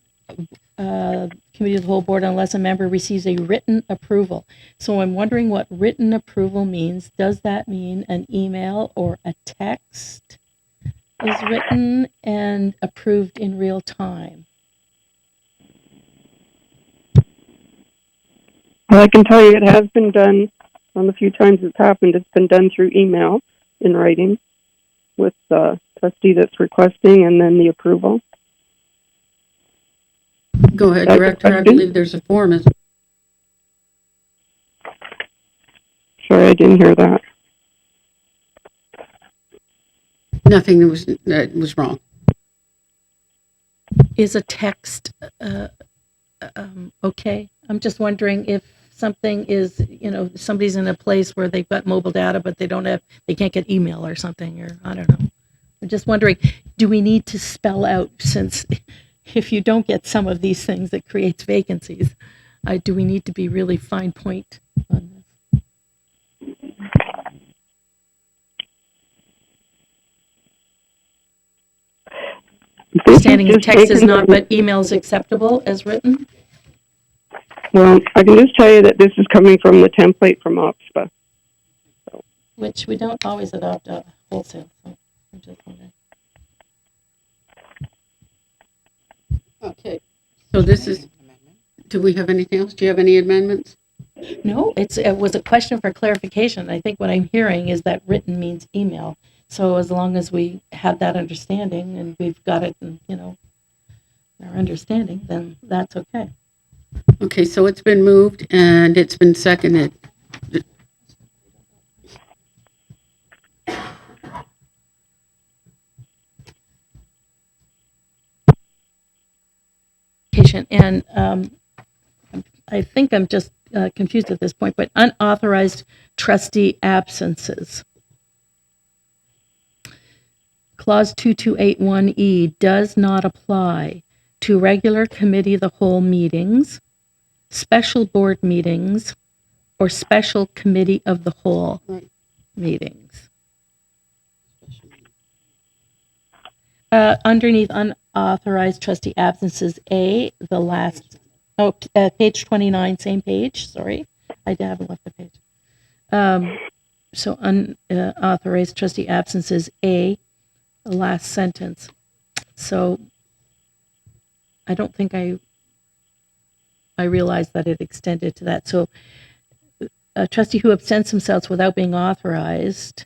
committee of the whole board unless a member receives a written approval. So I'm wondering what written approval means. Does that mean an email or a text is written and approved in real time? Well, I can tell you it has been done On the few times it's happened, it's been done through email in writing with the trustee that's requesting and then the approval. Go ahead, That's a Director. I question. believe there's a form. Sorry, I didn't hear that. Nothing that was wrong. Is a text okay? I'm just wondering if something is, somebody's in a place where they've got mobile data, but they can't get email or something, or I don't know. I'm just wondering, do we need to spell out, since if you don't get some of these things, it creates vacancies. Do we need to be really fine point on this? Understanding text is not, but email's acceptable as written? Well, I can just tell you that this is coming from the template from OPSPA. Which we don't always adopt wholesale, so I'm just wondering. Okay. So this is, do we have anything else? Do you have any amendments? No, it was a question for clarification. I think what I'm hearing is that written means email. So as long as we have that understanding and we've got it, our understanding, then that's okay. Okay, so it's been moved and it's been seconded. And I think I'm just confused at this point, but unauthorized trustee absences. Clause 2281E does not apply to regular committee of the whole meetings, special board meetings, or special committee of the whole meetings. Underneath unauthorized trustee absences, A, the last, page 29, same page, sorry. I haven't left the page. So unauthorized trustee absences, A, the last sentence. So I don't think I realized that it extended to that. So a trustee who absents themselves without being authorized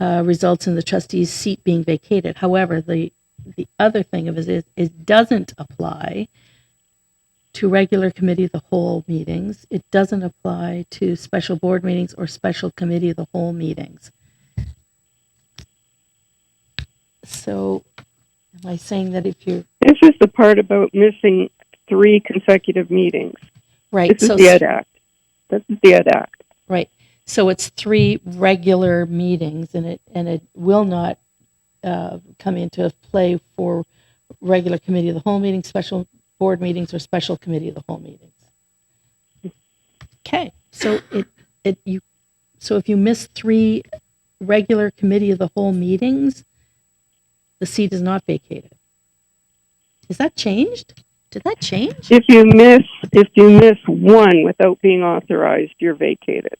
results in the trustee's seat being vacated. However, the other thing of it is it doesn't apply to regular committee of the whole meetings. It doesn't apply to special board meetings or special committee of the whole meetings. So am I saying that if you're... This is the part about missing 3 consecutive meetings. Right. This is the Ed Act. This is the Ed Act. Right. So it's 3 regular meetings, and it will not come into play for regular committee of the whole meeting, special board meetings, or special committee of the whole meetings. Okay. So so if you miss 3 regular committee of the whole meetings, the seat is not vacated. Is that changed? Did that change? If you miss 1 without being authorized, you're vacated.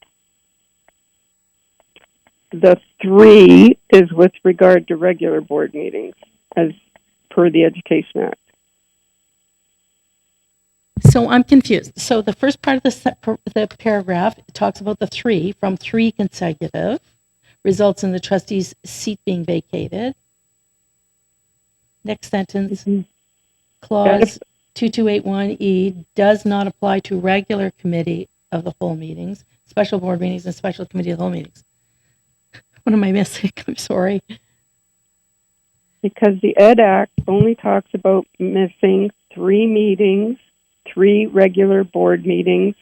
The 3 is with regard to regular board meetings, as per the Education Act. So I'm confused. So the first part of the paragraph talks about the 3 from 3 consecutive results in the trustee's seat being vacated. Next sentence, clause 2281E does not apply to regular committee of the whole meetings, special board meetings, and special committee of the whole meetings. What am I missing? I'm sorry. Because the Ed Act only talks about missing 3 meetings, 3 regular board meetings,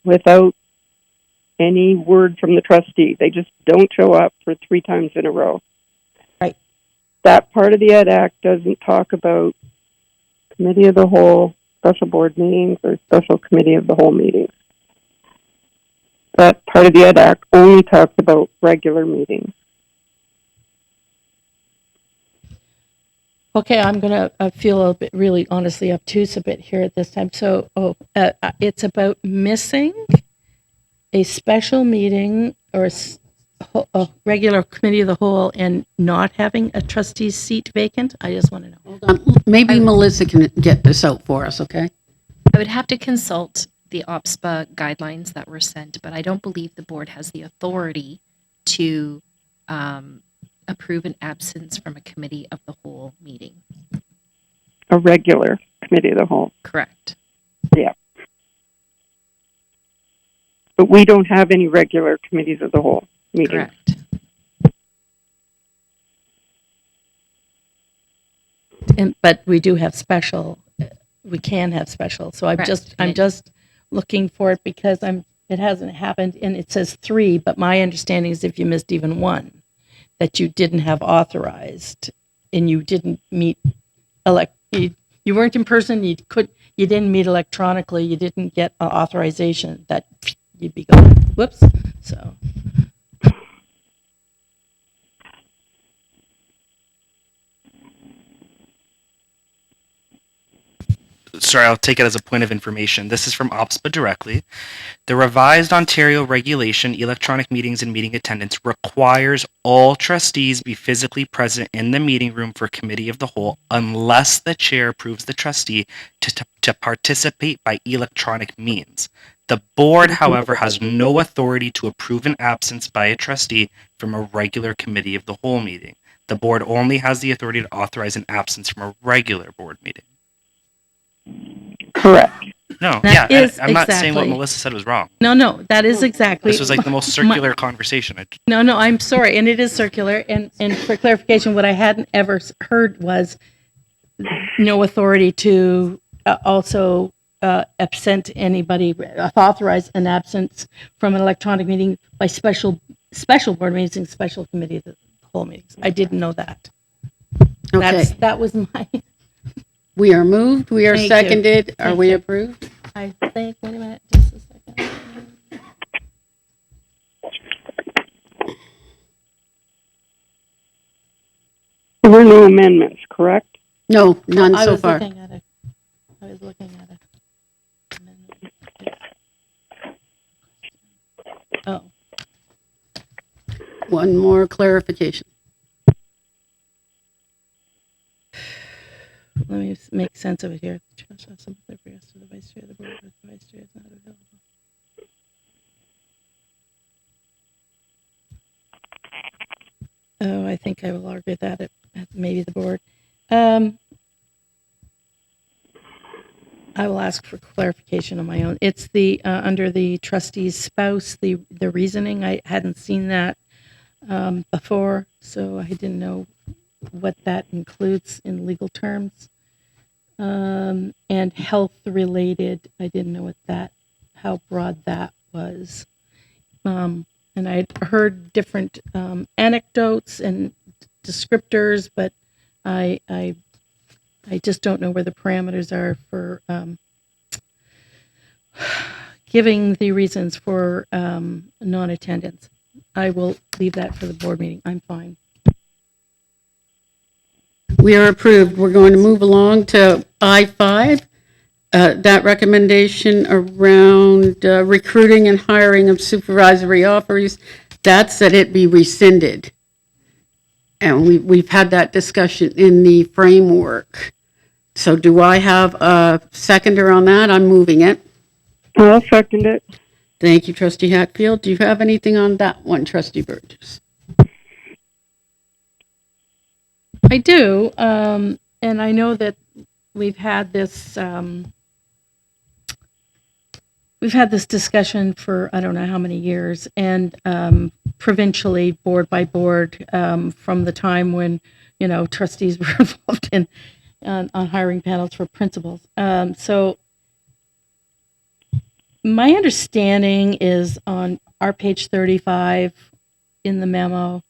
without any word from the trustee. They just don't show up for 3 times in a row. Right. That part of the Ed Act doesn't talk about committee of the whole, special board meetings, or special committee of the whole meetings. That part of the Ed Act only talks about regular meetings. Okay, I'm going to feel a bit really honestly obtuse a bit here at this time. So it's about missing a special meeting or a regular committee of the whole and not having a trustee's seat vacant? I just want to know. Maybe Melissa can get this out for us, okay? I would have to consult the OPSPA guidelines that were sent, but I don't believe the board has the authority to approve an absence from a committee of the whole meeting. A regular committee of the whole. Correct. Yeah. But we don't have any regular committees of the whole meetings. Correct. But we do have special. We can have special. So I'm Correct. just looking for it because it hasn't happened, and it says 3. But my understanding is if you missed even one, that you didn't have authorized, and you didn't meet you weren't in person. You didn't meet electronically. You didn't get authorization. That you'd be going. Whoops. So. Sorry, I'll take it as a point of information. This is from OPSPA directly. The revised Ontario regulation, electronic meetings and meeting attendance, requires all trustees be physically present in the meeting room for committee of the whole unless the chair approves the trustee to participate by electronic means. The board, however, has no authority to approve an absence by a trustee from a regular committee of the whole meeting. The board only has the authority to authorize an absence from a regular board meeting. Correct. No, That yeah, is I'm not saying what exactly- Melissa said was wrong. No, that is exactly. This was like the most circular conversation. No, I'm sorry, and it is circular. And for clarification, what I hadn't ever heard was no authority to also absent anybody, authorize an absence from an electronic meeting by special board meetings, special committee of the whole meetings. I didn't know that. Okay, That was my. we are moved, we are Thank you. seconded. Are Thank we you. approved? I think. Wait a minute, just a second. There were no amendments, correct? No, none I so was far. looking at it. I was looking at it. Oh, One more clarification. let me make sense of it here. The trust has some authority to the vice chair of the board, but the vice chair is not available. Oh, I think I will argue that at maybe the board. I will ask for clarification on my own. It's the under the trustee's spouse, the reasoning. I hadn't seen that before, so I didn't know what that includes in legal terms. And health related, I didn't know how broad that was. And I'd heard different anecdotes and descriptors, but I just don't know where the parameters are for giving the reasons for non-attendance. I will leave that for the board meeting. I'm fine. We are approved. We're going to move along to I-5. That recommendation around recruiting and hiring of supervisory officers, that's that it be rescinded. And we've had that discussion in the framework. So do I have a seconder on that? I'm moving it. I'll second it. Thank you, Trustee Hatfield. Do you have anything on that one, Trustee Burgess? I do, and I know that we've had this discussion for I don't know how many years, and provincially, board by board, from the time when trustees were involved in on hiring panels for principals. So my understanding is on our page 35 in the memo,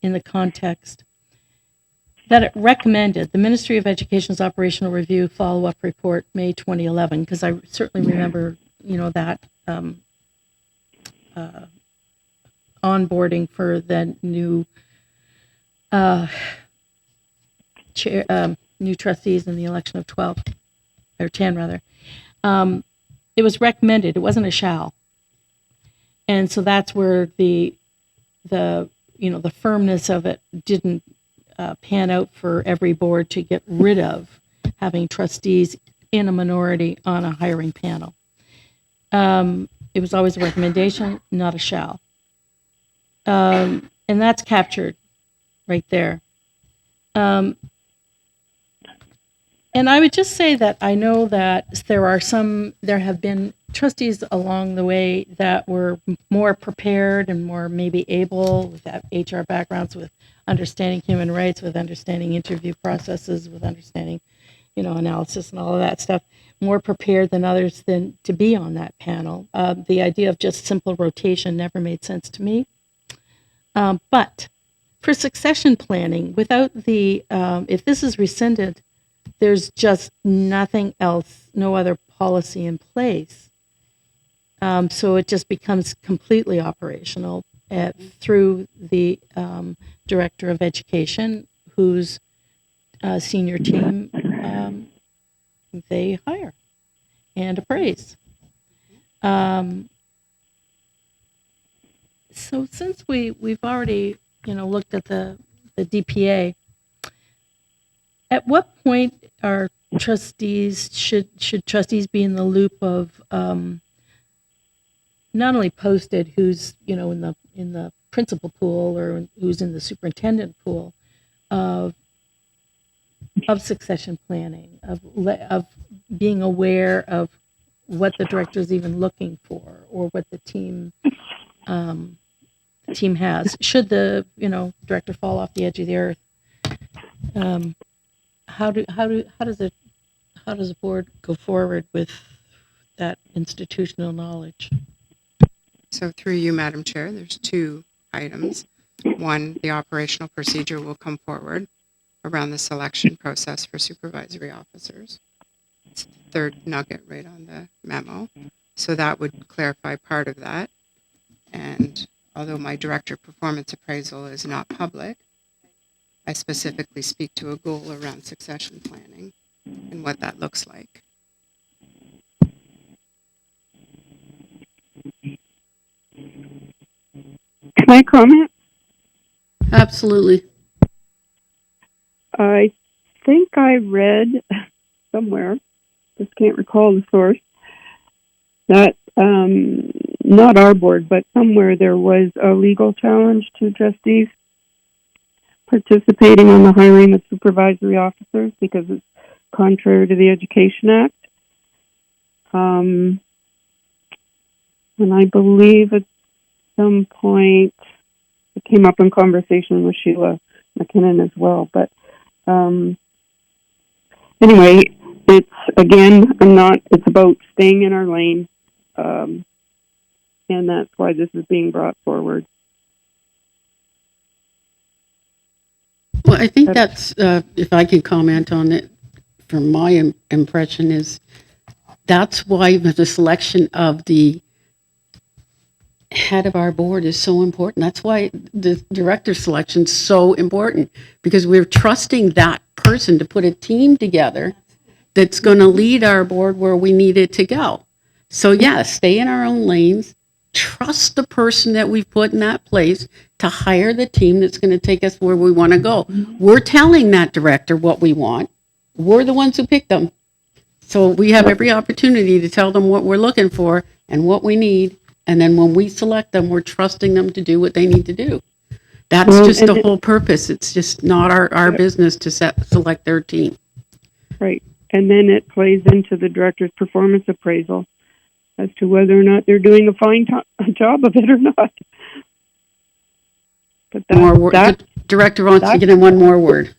in the context, that it recommended the Ministry of Education's operational review follow-up report, May 2011, because I certainly remember, that onboarding for the new new trustees in the election of 12 or 10 rather. It was recommended. It wasn't a shall, and so that's where the firmness of it didn't pan out for every board to get rid of having trustees in a minority on a hiring panel. It was always a recommendation, not a shall. And that's captured right there. And I would just say that I know that there have been trustees along the way that were more prepared and more maybe able with that HR backgrounds, with understanding human rights, with understanding interview processes, with understanding, analysis and all of that stuff, more prepared than others than to be on that panel. The idea of just simple rotation never made sense to me. But for succession planning, without if this is rescinded, there's just nothing else, no other policy in place. So it just becomes completely operational through the Director of Education, whose senior team they hire and appraise. So since we've already looked at the DPA, at what point are trustees should trustees be in the loop of not only posted who's in the principal pool or who's in the superintendent pool of succession planning, of being aware of what the director is even looking for or what the team has. Should the director fall off the edge of the earth, how does the board go forward with that institutional knowledge? So through you, Madam Chair, there's two items. One, the operational procedure will come forward around the selection process for supervisory officers. It's the third nugget right on the memo. So that would clarify part of that. And although my director performance appraisal is not public, I specifically speak to a goal around succession planning and what that looks like. Can I comment? Absolutely. I think I read somewhere, just can't recall the source, that not our board, but somewhere there was a legal challenge to trustees participating in the hiring of supervisory officers because it's contrary to the Education Act. And I believe at some point it came up in conversation with Sheila McKinnon as well. But anyway, it's about staying in our lane. And that's why this is being brought forward. Well, I think that's, if I can comment on it, from my impression is that's why the selection of the head of our board is so important. That's why the director selection is so important, because we're trusting that person to put a team together that's going to lead our board where we need it to go. So yes, stay in our own lanes, trust the person that we've put in that place to hire the team that's going to take us where we want to go. We're telling that director what we want. We're the ones who pick them. So we have every opportunity to tell them what we're looking for and what we need. And then when we select them, we're trusting them to do what they need to do. That's just the whole purpose. It's just not our business to select their team. Right. And then it plays into the director's performance appraisal as to whether or not they're doing a fine job of it or not. But The director wants to get in one more word.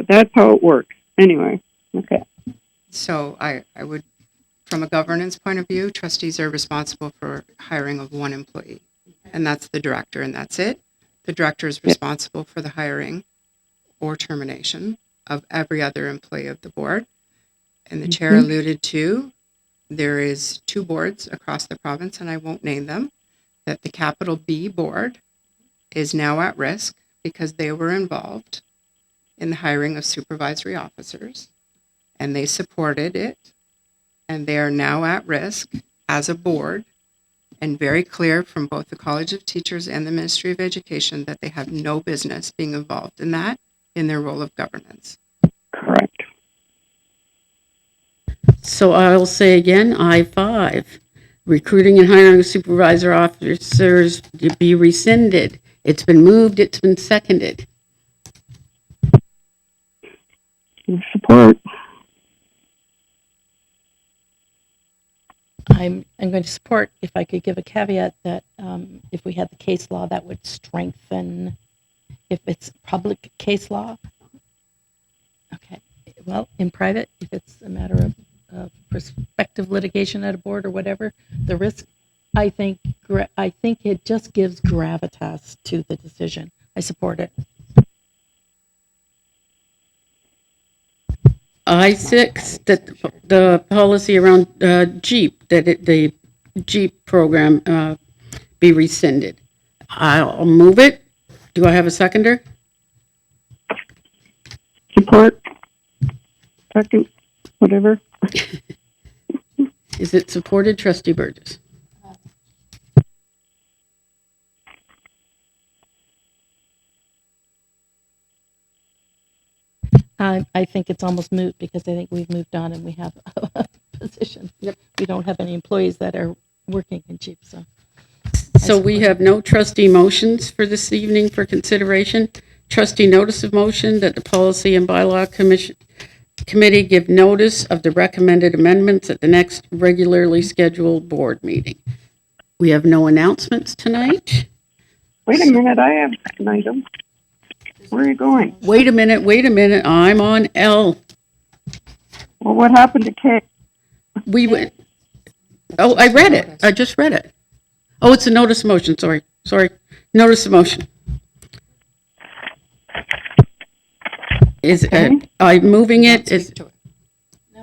That's how it works. Anyway, okay. So I would, from a governance point of view, trustees are responsible for hiring of one employee, and that's the director, and that's it. The director is responsible for the hiring or termination of every other employee of the board. And the chair alluded to, there is two boards across the province, and I won't name them, that the capital B board is now at risk because they were involved in the hiring of supervisory officers, and they supported it, and they are now at risk as a board, and very clear from both the College of Teachers and the Ministry of Education that they have no business being involved in that in their role of governance. Correct. So I'll say again, I-5. Recruiting and hiring of supervisor officers to be rescinded. It's been moved, it's been seconded. Support. I'm going to support, if I could give a caveat, that if we had the case law, that would strengthen, if it's public case law. Okay, well, in private, if it's a matter of prospective litigation at a board or whatever, the risk, I think it just gives gravitas to the decision. I support it. I6, that the policy around Jeep, the Jeep program be rescinded. I'll move it. Do I have a seconder? Support. Second. Whatever. Is it supported, Trustee Burgess? I think it's almost moot because I think we've moved on and we have a position. Yep. We don't have any employees that are working in Jeep, so. So we have no trustee motions for this evening for consideration. Trustee notice of motion that the Policy and Bylaw Committee give notice of the recommended amendments at the next regularly scheduled board meeting. We have no announcements tonight. Wait a minute, I have an item. Where are you going? Wait a minute. I'm on L. Well, what happened to K? We went. Oh, I read it. I just read it. Oh, it's a notice of motion. Sorry. Notice of motion. Is I'm moving it? Is Speak to it.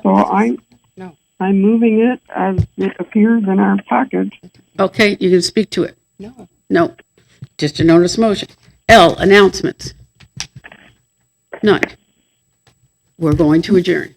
So I'm moving it as it appears in our package. okay? You can speak to it. No. No, just a notice of motion. L, announcements. None. We're going to adjourn.